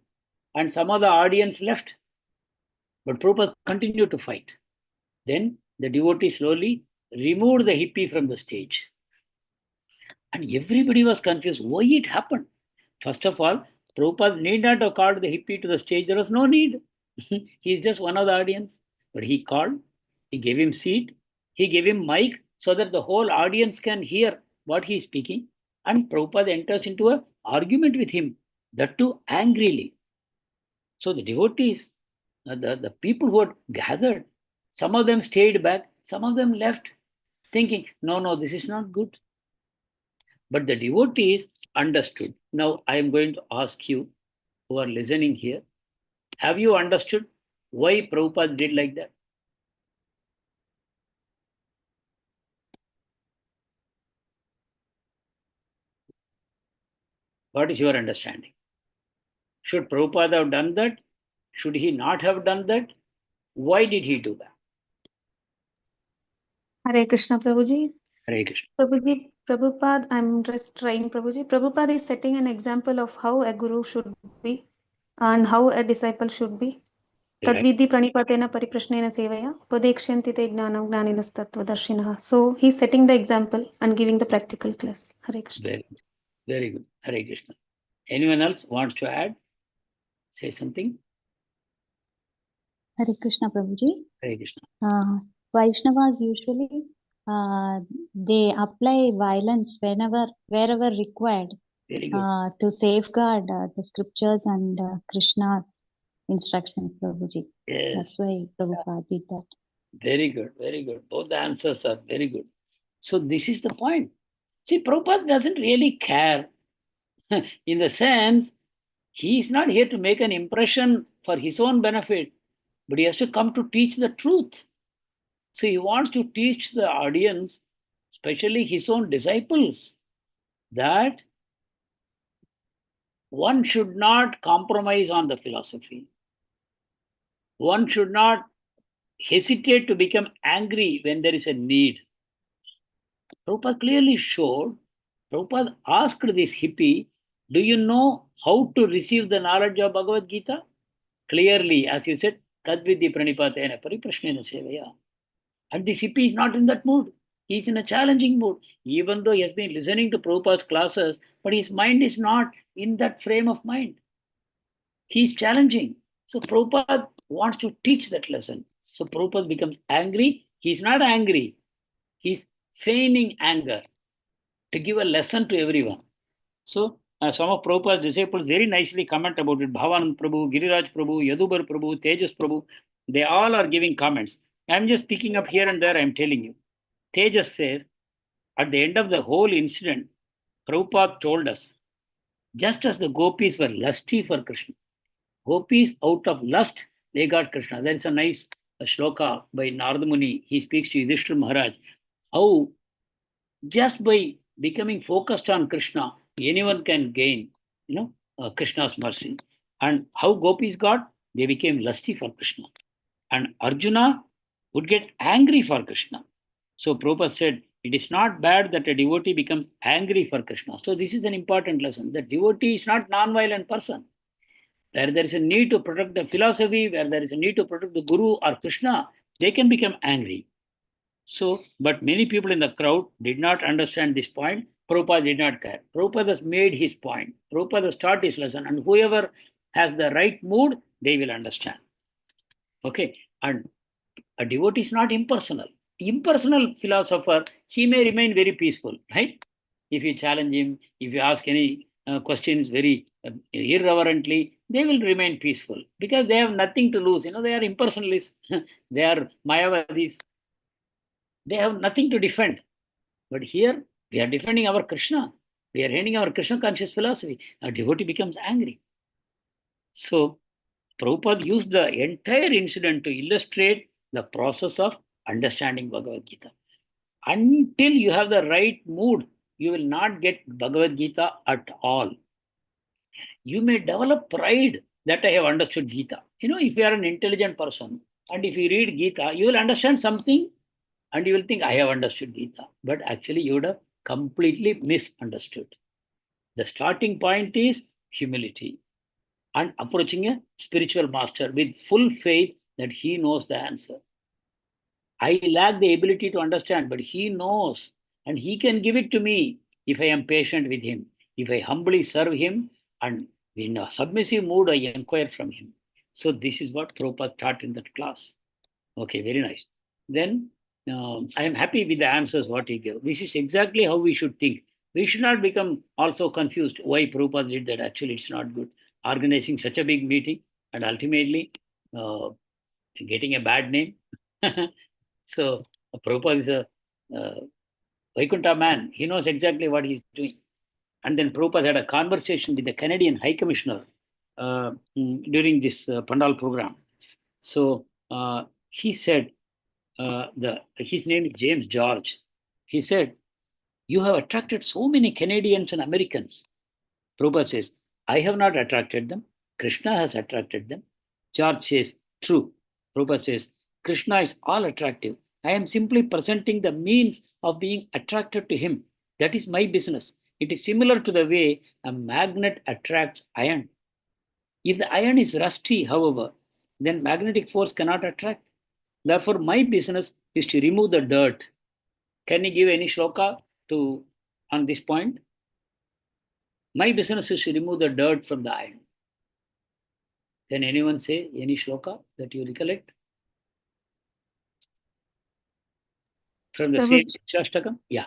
And some of the audience left. But Prabhupada continued to fight. Then the devotee slowly removed the hippie from the stage. And everybody was confused why it happened. First of all, Prabhupada need not have called the hippie to the stage. There was no need. He is just one of the audience. But he called, he gave him seat, he gave him mic so that the whole audience can hear what he is speaking. And Prabhupada enters into an argument with him, that too angrily. So the devotees, the people who had gathered, some of them stayed back, some of them left, thinking, no, this is not good. But the devotees understood. Now I am going to ask you who are listening here, have you understood why Prabhupada did like that? What is your understanding? Should Prabhupada have done that? Should he not have done that? Why did he do that? Hare Krishna, Prabhuji. Hare Krishna. Prabhuji, Prabhupada, I'm just trying, Prabhuji. Prabhupada is setting an example of how a guru should be and how a disciple should be. Tadvidhi pranipatena pariprashnena sevaya upadekshyanti te gnanam gnaninastattvadarshinaha. So he's setting the example and giving the practical class. Hare Krishna. Very good. Very good. Hare Krishna. Anyone else wants to add? Say something? Hare Krishna, Prabhuji. Hare Krishna. Vaishnavas usually they apply violence wherever required Very good. to safeguard the scriptures and Krishna's instructions, Prabhuji. Yes. That's why Prabhupada did that. Very good. Very good. Both the answers are very good. So this is the point. See, Prabhupada doesn't really care in the sense he is not here to make an impression for his own benefit, but he has to come to teach the truth. So he wants to teach the audience, especially his own disciples, that one should not compromise on the philosophy. One should not hesitate to become angry when there is a need. Prabhupada clearly showed, Prabhupada asked this hippie, do you know how to receive the knowledge of Bhagavad Gita? Clearly, as you said, Tadvidhi Pranipatena Pariprashnena Sevaya. And this hippie is not in that mood. He is in a challenging mood. Even though he has been listening to Prabhupada's classes, but his mind is not in that frame of mind. He is challenging. So Prabhupada wants to teach that lesson. So Prabhupada becomes angry. He is not angry. He is feigning anger to give a lesson to everyone. So some of Prabhupada's disciples very nicely comment about it. Bhavanand Prabhu, Giriraj Prabhu, Yadubar Prabhu, Tejas Prabhu, they all are giving comments. I'm just picking up here and there, I'm telling you. Tejas says, at the end of the whole incident, Prabhupada told us, just as the gopis were lusty for Krishna, gopis out of lust, they got Krishna. There is a nice shloka by Narada Muni. He speaks to Yudhishthira Maharaj, how just by becoming focused on Krishna, anyone can gain, Krishna's mercy. And how gopis got? They became lusty for Krishna. And Arjuna would get angry for Krishna. So Prabhupada said, it is not bad that a devotee becomes angry for Krishna. So this is an important lesson. The devotee is not non-violent person. Where there is a need to protect the philosophy, where there is a need to protect the Guru or Krishna, they can become angry. So, but many people in the crowd did not understand this point. Prabhupada did not care. Prabhupada has made his point. Prabhupada has taught his lesson. And whoever has the right mood, they will understand. Okay. And a devotee is not impersonal. Impersonal philosopher, he may remain very peaceful, right? If you challenge him, if you ask any questions very irreverently, they will remain peaceful because they have nothing to lose. They are impersonalists. They are Mayavadis. They have nothing to defend. But here, we are defending our Krishna. We are handing our Krishna conscious philosophy. A devotee becomes angry. So, Prabhupada used the entire incident to illustrate the process of understanding Bhagavad Gita. Until you have the right mood, you will not get Bhagavad Gita at all. You may develop pride that I have understood Gita. If you are an intelligent person and if you read Gita, you will understand something and you will think, I have understood Gita. But actually, you would have completely misunderstood. The starting point is humility and approaching a spiritual master with full faith that he knows the answer. I lack the ability to understand, but he knows and he can give it to me if I am patient with him, if I humbly serve him and in a submissive mood, I inquire from him. So this is what Prabhupada taught in that class. Okay, very nice. Then I am happy with the answers what he gave. This is exactly how we should think. We should not become also confused why Prabhupada did that. Actually, it's not good. Organizing such a big meeting and ultimately getting a bad name. So Prabhupada is a Vaikuntha man. He knows exactly what he's doing. And then Prabhupada had a conversation with the Canadian High Commissioner during this Pandal program. So he said, his name is James George. He said, you have attracted so many Canadians and Americans. Prabhupada says, I have not attracted them. Krishna has attracted them. George says, true. Prabhupada says, Krishna is all attractive. I am simply presenting the means of being attracted to him. That is my business. It is similar to the way a magnet attracts iron. If the iron is rusty, however, then magnetic force cannot attract. Therefore, my business is to remove the dirt. Can you give any shloka on this point? My business is to remove the dirt from the iron. Can anyone say any shloka that you recollect? From the same Shashtakam? Yeah.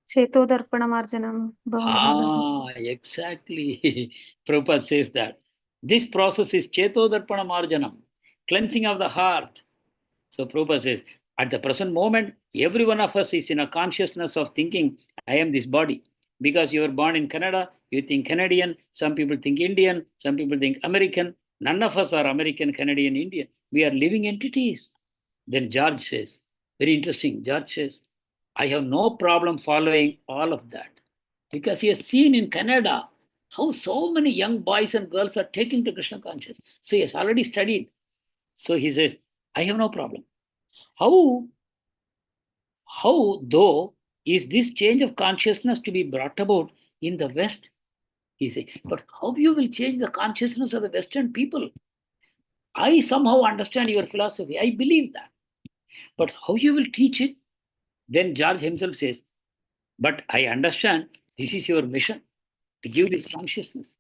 Chetodarpanamarjanam bhavanam. Exactly. Prabhupada says that. This process is Chetodarpanamarjanam, cleansing of the heart. So Prabhupada says, at the present moment, every one of us is in a consciousness of thinking, I am this body. Because you were born in Canada, you think Canadian, some people think Indian, some people think American. None of us are American, Canadian, Indian. We are living entities. Then George says, very interesting, George says, I have no problem following all of that. Because he has seen in Canada how so many young boys and girls are taking to Krishna consciousness. So he has already studied. So he says, I have no problem. How though is this change of consciousness to be brought about in the West? He said, but how you will change the consciousness of the Western people? I somehow understand your philosophy. I believe that. But how you will teach it? Then George himself says, but I understand this is your mission, to give this consciousness.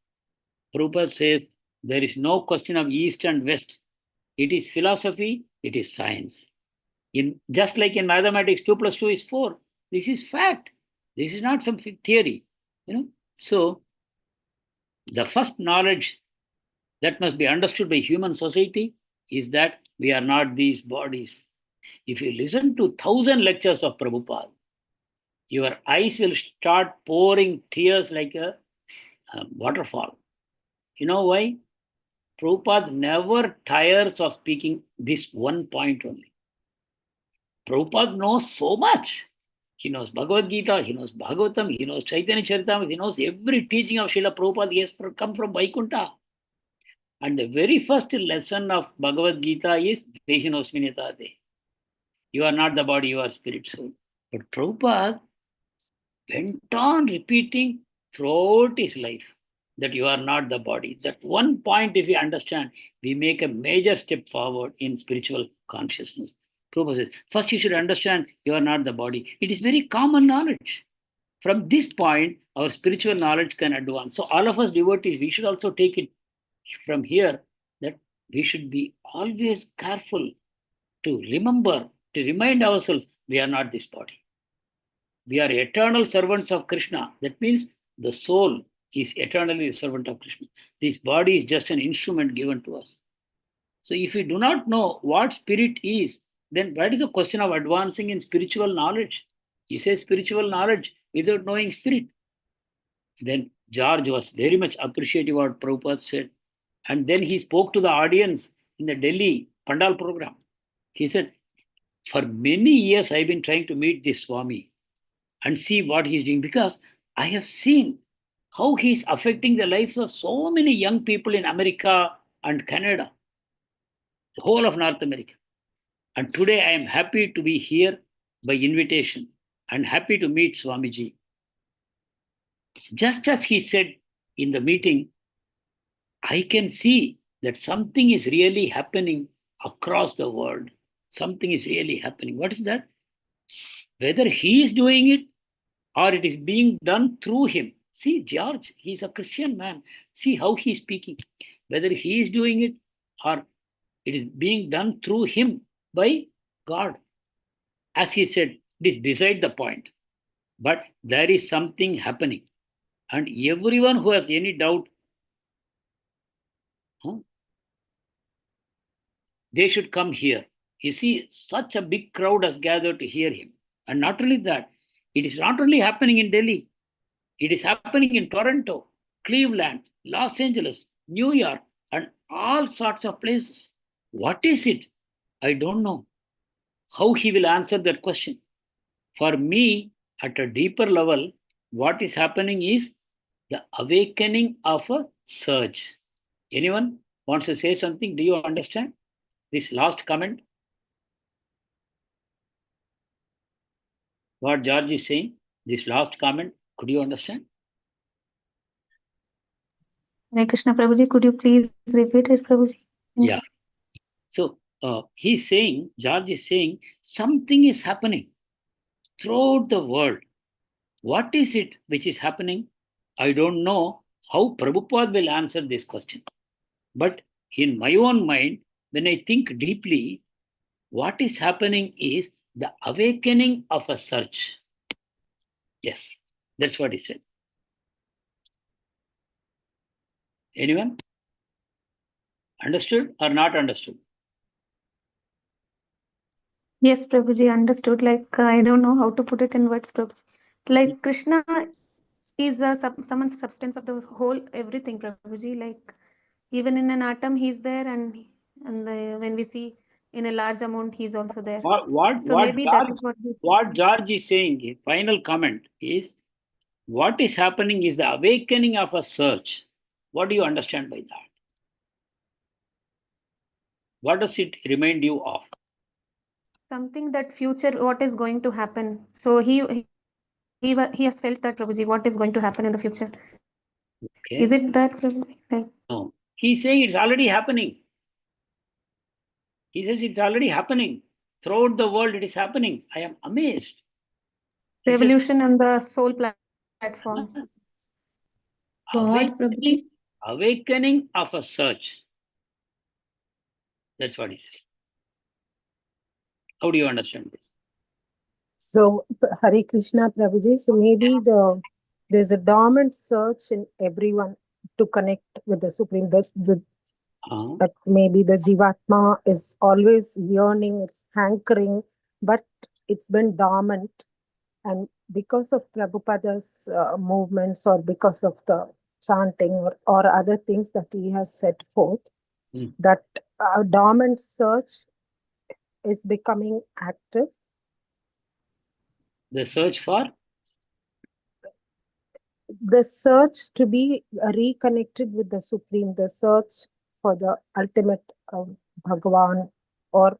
Prabhupada says, there is no question of East and West. It is philosophy, it is science. Just like in mathematics, 2 plus 2 is 4. This is fact. This is not some theory. So the first knowledge that must be understood by human society is that we are not these bodies. If you listen to 1,000 lectures of Prabhupada, your eyes will start pouring tears like a waterfall. You know why? Prabhupada never tires of speaking this one point only. Prabhupada knows so much. He knows Bhagavad Gita, he knows Bhagavatam, he knows Chaitanya Charitamrita, he knows every teaching of Srila Prabhupada. He has come from Vaikuntha. And the very first lesson of Bhagavad Gita is Dehinosminitade. You are not the body, you are spirit soul. But Prabhupada went on repeating throughout his life that you are not the body. That one point, if we understand, we make a major step forward in spiritual consciousness. Prabhupada says, first you should understand you are not the body. It is very common knowledge. From this point, our spiritual knowledge can advance. So all of us devotees, we should also take it from here that we should be always careful to remember, to remind ourselves, we are not this body. We are eternal servants of Krishna. That means the soul is eternally the servant of Krishna. This body is just an instrument given to us. So if we do not know what spirit is, then what is the question of advancing in spiritual knowledge? He says spiritual knowledge without knowing spirit. Then George was very much appreciative of what Prabhupada said. And then he spoke to the audience in the Delhi Pandal program. He said, for many years I've been trying to meet this Swami and see what he's doing, because I have seen how he's affecting the lives of so many young people in America and Canada, the whole of North America. And today I am happy to be here by invitation and happy to meet Swamiji. Just as he said in the meeting, I can see that something is really happening across the world. Something is really happening. What is that? Whether he is doing it or it is being done through him. See, George, he's a Christian man. See how he's speaking. Whether he is doing it or it is being done through him by God. As he said, it is beside the point. But there is something happening. And everyone who has any doubt, they should come here. You see, such a big crowd has gathered to hear him. And not only that, it is not only happening in Delhi, it is happening in Toronto, Cleveland, Los Angeles, New York, and all sorts of places. What is it? I don't know. How he will answer that question. For me, at a deeper level, what is happening is the awakening of a surge. Anyone wants to say something? Do you understand this last comment? What George is saying, this last comment, could you understand? Hare Krishna Prabhuji, could you please repeat it, Prabhuji? Yeah. So he's saying, George is saying, something is happening throughout the world. What is it which is happening? I don't know how Prabhupada will answer this question. But in my own mind, when I think deeply, what is happening is the awakening of a search. Yes, that's what he said. Anyone? Understood or not understood? Yes, Prabhuji, understood. Like, I don't know how to put it in words, Prabhuji. Like, Krishna is someone's substance of the whole everything, Prabhuji. Like, even in an atom, he's there, and when we see in a large amount, he's also there. So maybe that is what George is saying, his final comment is, what is happening is the awakening of a search. What do you understand by that? What does it remind you of? something that future, what is going to happen. So he he has felt that, Prabhuji, what is going to happen in the future. Okay. Is it that, Prabhuji? Like, No. He's saying it's already happening. He says it's already happening. Throughout the world, it is happening. I am amazed. He says, revolution on the soul platform. God, Prabhuji. awakening of a search. That's what he says. How do you understand this? So, Hare Krishna, Prabhuji. So maybe there's a dormant search in everyone to connect with the Supreme. That maybe the Jivatma is always yearning, it's hankering, but it's been dormant. And because of Prabhupada's movements, or because of the chanting, or other things that he has set forth, that dormant search is becoming active. The search for? The search to be reconnected with the Supreme, the search for the ultimate Bhagavan, or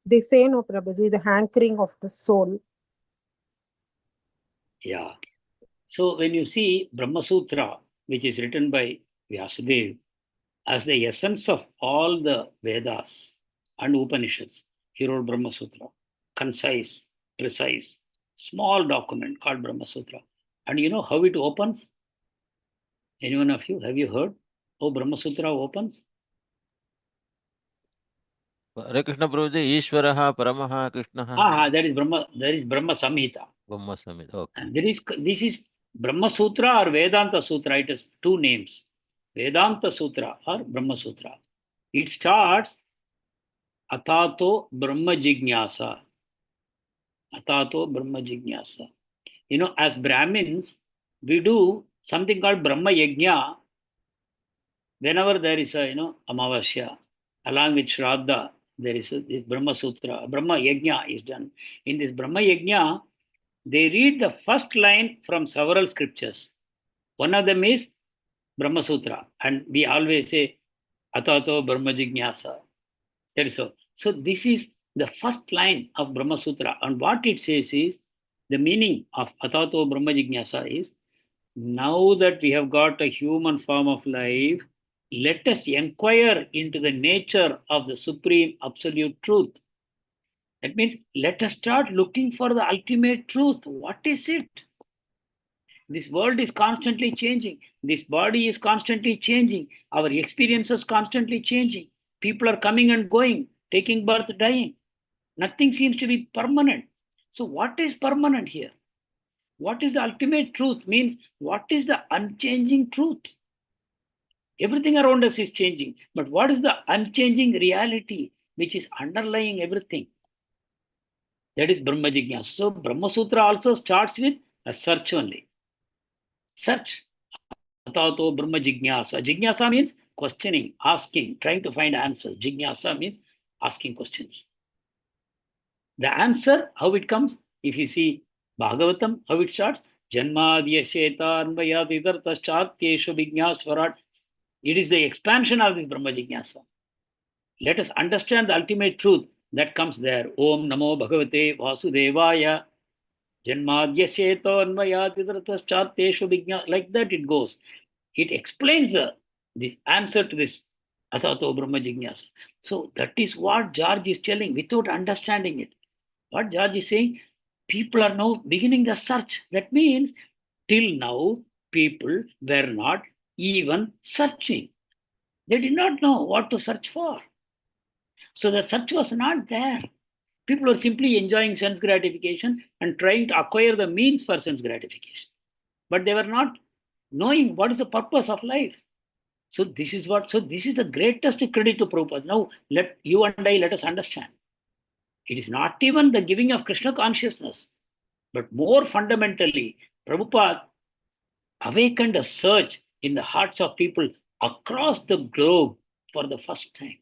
they say, no, Prabhuji, the hankering of the soul. Yeah. So when you see Brahma Sutra, which is written by Vyasadeva, as the essence of all the Vedas and Upanishads, he wrote Brahma Sutra. Concise, precise, small document called Brahma Sutra. And you know how it opens? Any one of you, have you heard how Brahma Sutra opens? Hare Krishna Prabhuji, Ishvaraha, Paramaha, Krishnaha. That is Brahma Samhita. Brahma Samhita, okay. And this is Brahma Sutra or Vedanta Sutra. It has two names. Vedanta Sutra or Brahma Sutra. It starts Atato Brahma Jignasa. Atato Brahma Jignasa. You know, as Brahmins, we do something called Brahma Yajna whenever there is a, Amavasya. Along with Shraddha, there is this Brahma Sutra. Brahma Yajna is done. In this Brahma Yajna, they read the first line from several scriptures. One of them is Brahma Sutra, and we always say Atato Brahma Jignasa. That is so. So this is the first line of Brahma Sutra, and what it says is the meaning of Atato Brahma Jignasa is, now that we have got a human form of life, let us inquire into the nature of the supreme absolute truth. That means let us start looking for the ultimate truth. What is it? This world is constantly changing. This body is constantly changing. Our experiences constantly changing. People are coming and going, taking birth, dying. Nothing seems to be permanent. So what is permanent here? What is the ultimate truth? Means what is the unchanging truth? Everything around us is changing. But what is the unchanging reality which is underlying everything? That is Brahma Jignasa. So Brahma Sutra also starts with a search only. Search. Atato Brahma Jignasa. Jignasa means questioning, asking, trying to find answers. Jignasa means asking questions. The answer, how it comes, if you see Bhagavatam, how it starts, Janmadhyaseta Anvaya Vidartaschartyeshu Vignaswarat. It is the expansion of this Brahma Jignasa. Let us understand the ultimate truth that comes there. Om Namo Bhagavate Vasudevaya. Janmadhyaseta Anvaya Vidartaschartyeshu Vignaswarat. Like that it goes. It explains this answer to this Atato Brahma Jignasa. So that is what George is telling without understanding it. What George is saying, people are now beginning the search. That means till now, people were not even searching. They did not know what to search for. So the search was not there. People were simply enjoying sense gratification and trying to acquire the means for sense gratification. But they were not knowing what is the purpose of life. So this is the greatest credit to Prabhupada. Now let you and I let us understand. It is not even the giving of Krishna consciousness, but more fundamentally, Prabhupada awakened a search in the hearts of people across the globe for the first time.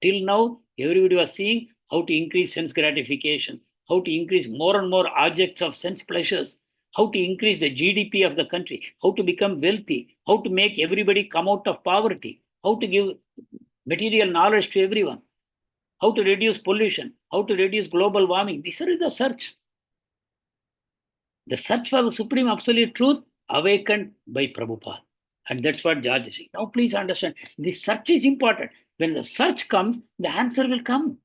Till now, everybody was seeing how to increase sense gratification, how to increase more and more objects of sense pleasures, how to increase the GDP of the country, how to become wealthy, how to make everybody come out of poverty, how to give material knowledge to everyone, how to reduce pollution, how to reduce global warming. These are the search. The search for the supreme absolute truth awakened by Prabhupada. And that's what George is saying. Now, please understand, the search is important. When the search comes, the answer will come.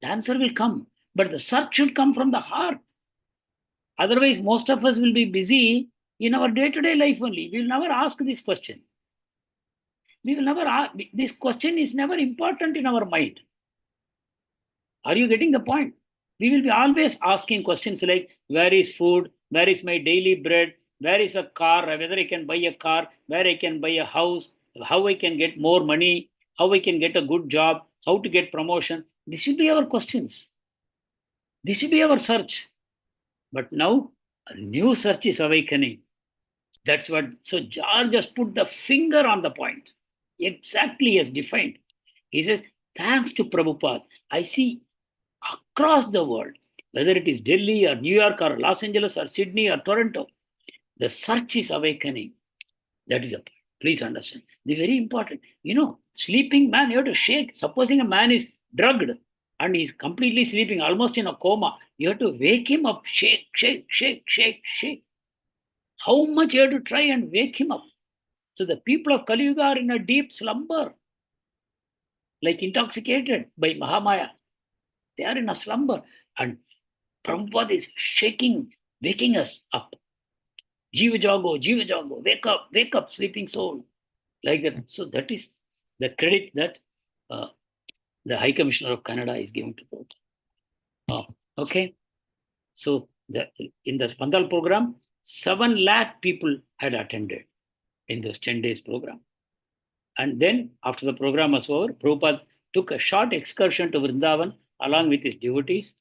The answer will come. But the search should come from the heart. Otherwise, most of us will be busy in our day-to-day life only. We will never ask this question. We will never ask. This question is never important in our mind. Are you getting the point? We will be always asking questions like, where is food? Where is my daily bread? Where is a car? Whether I can buy a car? Where I can buy a house? How I can get more money? How I can get a good job? How to get promotion? This should be our questions. This should be our search. But now a new search is awakening. That's what, so George just put the finger on the point. Exactly as defined. He says, thanks to Prabhupada, I see across the world, whether it is Delhi or New York or Los Angeles or Sydney or Toronto, the search is awakening. That is a point. Please understand. They're very important. You know, sleeping man, you have to shake. Supposing a man is drugged and he's completely sleeping, almost in a coma, you have to wake him up, shake, shake, shake, shake, shake. How much you have to try and wake him up? So the people of Kali Yuga are in a deep slumber, like intoxicated by Mahamaya. They are in a slumber. And Prabhupada is shaking, waking us up. Jiva Jago, wake up, sleeping soul. Like that. So that is the credit that the High Commissioner of Canada is giving to Prabhupada. Okay. So in the Spandal program, 7 lakh people had attended in this 10 days program. And then after the program was over, Prabhupada took a short excursion to Vrindavan along with his devotees.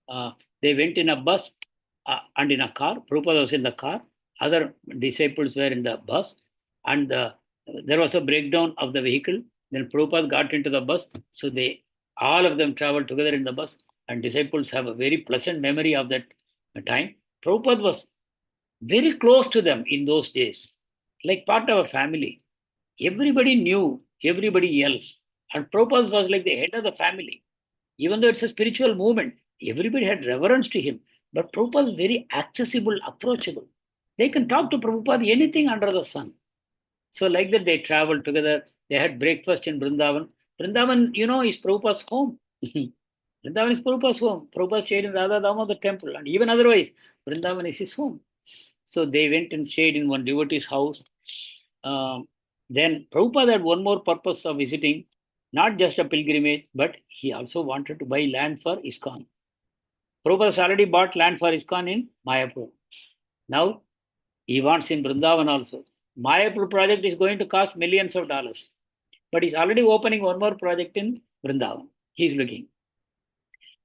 They went in a bus and in a car. Prabhupada was in the car. Other disciples were in the bus. And there was a breakdown of the vehicle. Then Prabhupada got into the bus. So all of them traveled together in the bus. And disciples have a very pleasant memory of that time. Prabhupada was very close to them in those days, like part of a family. Everybody knew everybody else. And Prabhupada was like the head of the family. Even though it's a spiritual movement, everybody had reverence to him. But Prabhupada was very accessible, approachable. They can talk to Prabhupada anything under the sun. So like that, they traveled together. They had breakfast in Vrindavan. Vrindavan, you know, is Prabhupada's home. Vrindavan is Prabhupada's home. Prabhupada stayed in Radha Damodar temple. And even otherwise, Vrindavan is his home. So they went and stayed in one devotee's house. Then Prabhupada had one more purpose of visiting, not just a pilgrimage, but he also wanted to buy land for ISKCON. Prabhupada has already bought land for ISKCON in Mayapur. Now, he wants in Vrindavan also. Mayapur project is going to cost millions of dollars. But he's already opening one more project in Vrindavan. He's looking.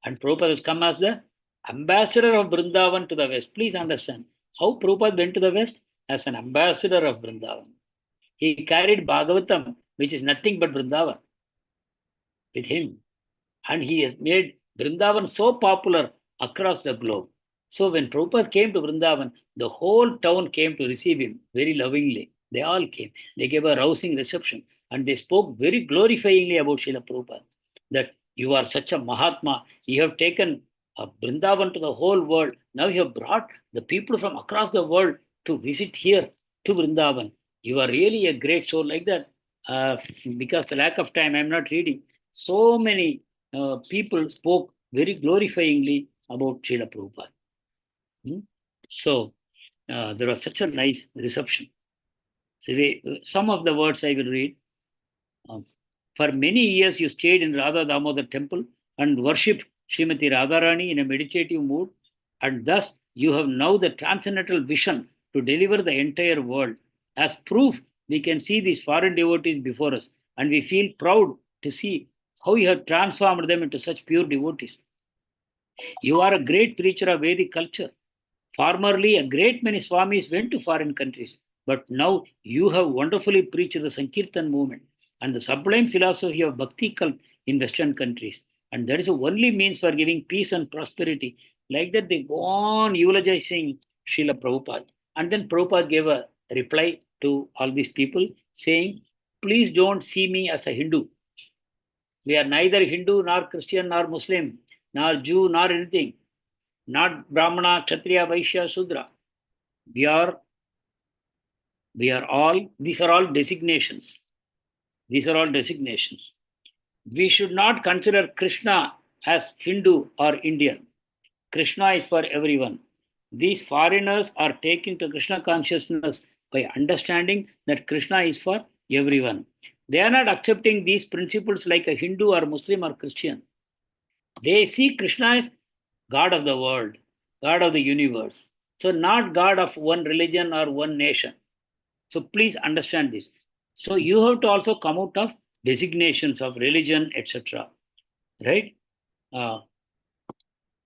And Prabhupada has come as the ambassador of Vrindavan to the West. Please understand how Prabhupada went to the West as an ambassador of Vrindavan. He carried Bhagavatam, which is nothing but Vrindavan, with him. And he has made Vrindavan so popular across the globe. So when Prabhupada came to Vrindavan, the whole town came to receive him very lovingly. They all came. They gave a rousing reception. And they spoke very glorifyingly about Srila Prabhupada, that you are such a Mahatma. You have taken Vrindavan to the whole world. Now you have brought the people from across the world to visit here to Vrindavan. You are really a great soul. Like that. Because the lack of time, I'm not reading. So many people spoke very glorifyingly about Srila Prabhupada. So there was such a nice reception. So some of the words I will read. For many years, you stayed in Radha Damodar temple and worshipped Srimati Radharani in a meditative mood, and thus you have now the transcendental vision to deliver the entire world. As proof, we can see these foreign devotees before us, and we feel proud to see how you have transformed them into such pure devotees. You are a great preacher of Vedic culture. Formerly, a great many Swamis went to foreign countries, but now you have wonderfully preached the Sankirtan movement and the sublime philosophy of Bhakti cult in Western countries. And that is the only means for giving peace and prosperity. Like that, they go on eulogizing Srila Prabhupada. And then Prabhupada gave a reply to all these people saying, please don't see me as a Hindu. We are neither Hindu nor Christian nor Muslim, nor Jew nor anything. not Brahmana, Kshatriya, Vaishya, Sudra. We are all, these are all designations. These are all designations. We should not consider Krishna as Hindu or Indian. Krishna is for everyone. These foreigners are taking to Krishna consciousness by understanding that Krishna is for everyone. They are not accepting these principles like a Hindu or Muslim or Christian. They see Krishna as God of the world, God of the universe. So not God of one religion or one nation. So please understand this. So you have to also come out of designations of religion, etc. Right?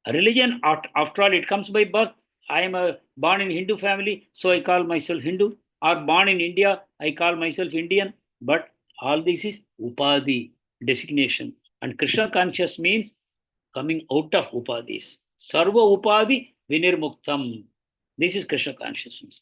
Religion, after all, it comes by birth. I am born in Hindu family, so I call myself Hindu. Or born in India, I call myself Indian. But all this is upadhi, designation. And Krishna conscious means coming out of upadhis. Sarva upadhi vinirmuktam. This is Krishna consciousness.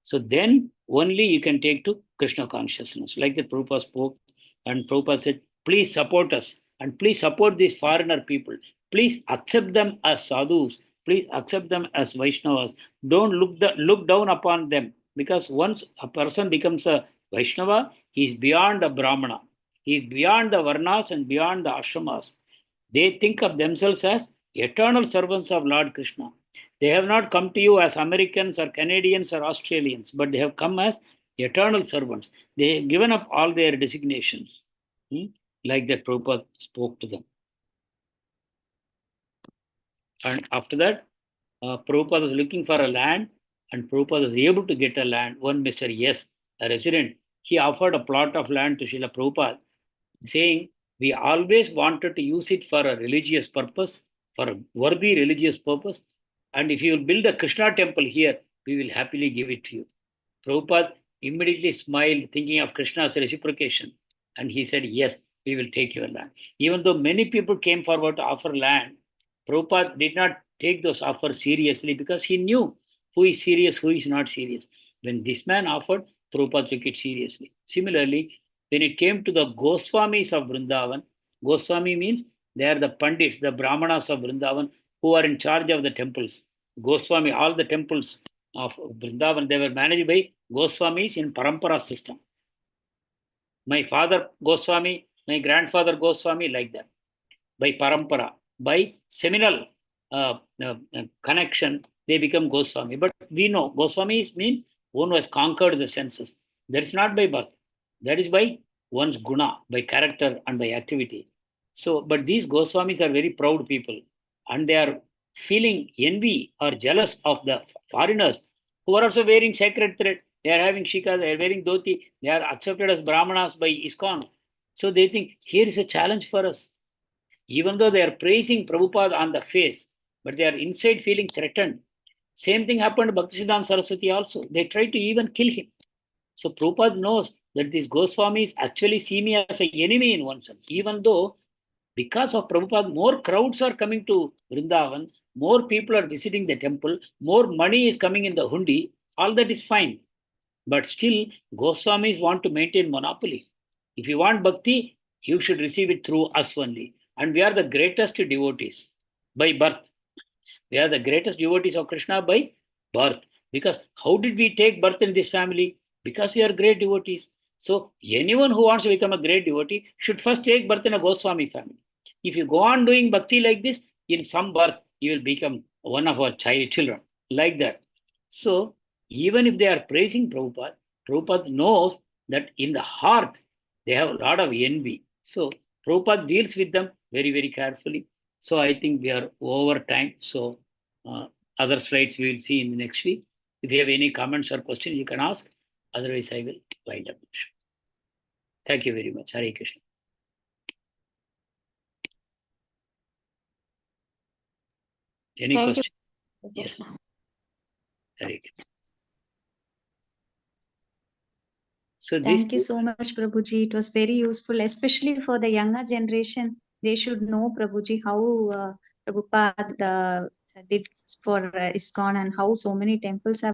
So then only you can take to Krishna consciousness. Like the Prabhupada spoke, and Prabhupada said, please support us and please support these foreigner people. Please accept them as sadhus. Please accept them as Vaishnavas. Don't look down upon them, because once a person becomes a Vaishnava, he is beyond a Brahmana. He is beyond the Varnas and beyond the Ashramas. They think of themselves as eternal servants of Lord Krishna. They have not come to you as Americans or Canadians or Australians, but they have come as eternal servants. They have given up all their designations, like that Prabhupada spoke to them. And after that, Prabhupada was looking for a land, and Prabhupada was able to get a land. One Mr. Yes, a resident, he offered a plot of land to Srila Prabhupada, saying, we always wanted to use it for a religious purpose, for a worthy religious purpose. And if you will build a Krishna temple here, we will happily give it to you. Prabhupada immediately smiled, thinking of Krishna's reciprocation. And he said, yes, we will take your land. Even though many people came forward to offer land, Prabhupada did not take those offers seriously, because he knew who is serious, who is not serious. When this man offered, Prabhupada took it seriously. Similarly, when it came to the Goswamis of Vrindavan, Goswami means they are the Pandits, the Brahmanas of Vrindavan, who are in charge of the temples. Goswami, all the temples of Vrindavan, they were managed by Goswamis in Parampara system. My father Goswami, my grandfather Goswami, like that. By Parampara, by seminal connection, they become Goswami. But we know Goswami means one who has conquered the senses. That is not by birth. That is by one's guna, by character and by activity. So, but these Goswamis are very proud people, and they are feeling envy or jealous of the foreigners who are also wearing sacred thread. They are having shika, they are wearing dhoti, they are accepted as Brahmanas by ISKCON. So they think, here is a challenge for us. Even though they are praising Prabhupada on the face, but they are inside feeling threatened. Same thing happened to Bhaktisiddhanta Saraswati also. They tried to even kill him. So Prabhupada knows that these Goswamis actually see me as an enemy in one sense. Even though, because of Prabhupada, more crowds are coming to Vrindavan, more people are visiting the temple, more money is coming in the hundi, all that is fine. But still, Goswamis want to maintain monopoly. If you want bhakti, you should receive it through us only. And we are the greatest devotees by birth. We are the greatest devotees of Krishna by birth. Because how did we take birth in this family? Because we are great devotees. So anyone who wants to become a great devotee should first take birth in a Goswami family. If you go on doing bhakti like this, in some birth, you will become one of our children. Like that. So even if they are praising Prabhupada, Prabhupada knows that in the heart, they have a lot of envy. So Prabhupada deals with them very, very carefully. So I think we are over time. So other slides we will see in the next week. If you have any comments or questions, you can ask. Otherwise, I will wind up. Thank you very much. Hare Krishna. Any Thank questions? you. Yes. Hare Krishna. So Thank you so much, Prabhuji. It was very useful, especially for the younger generation. They should know, Prabhuji, how Prabhupada did for ISKCON and how so many temples have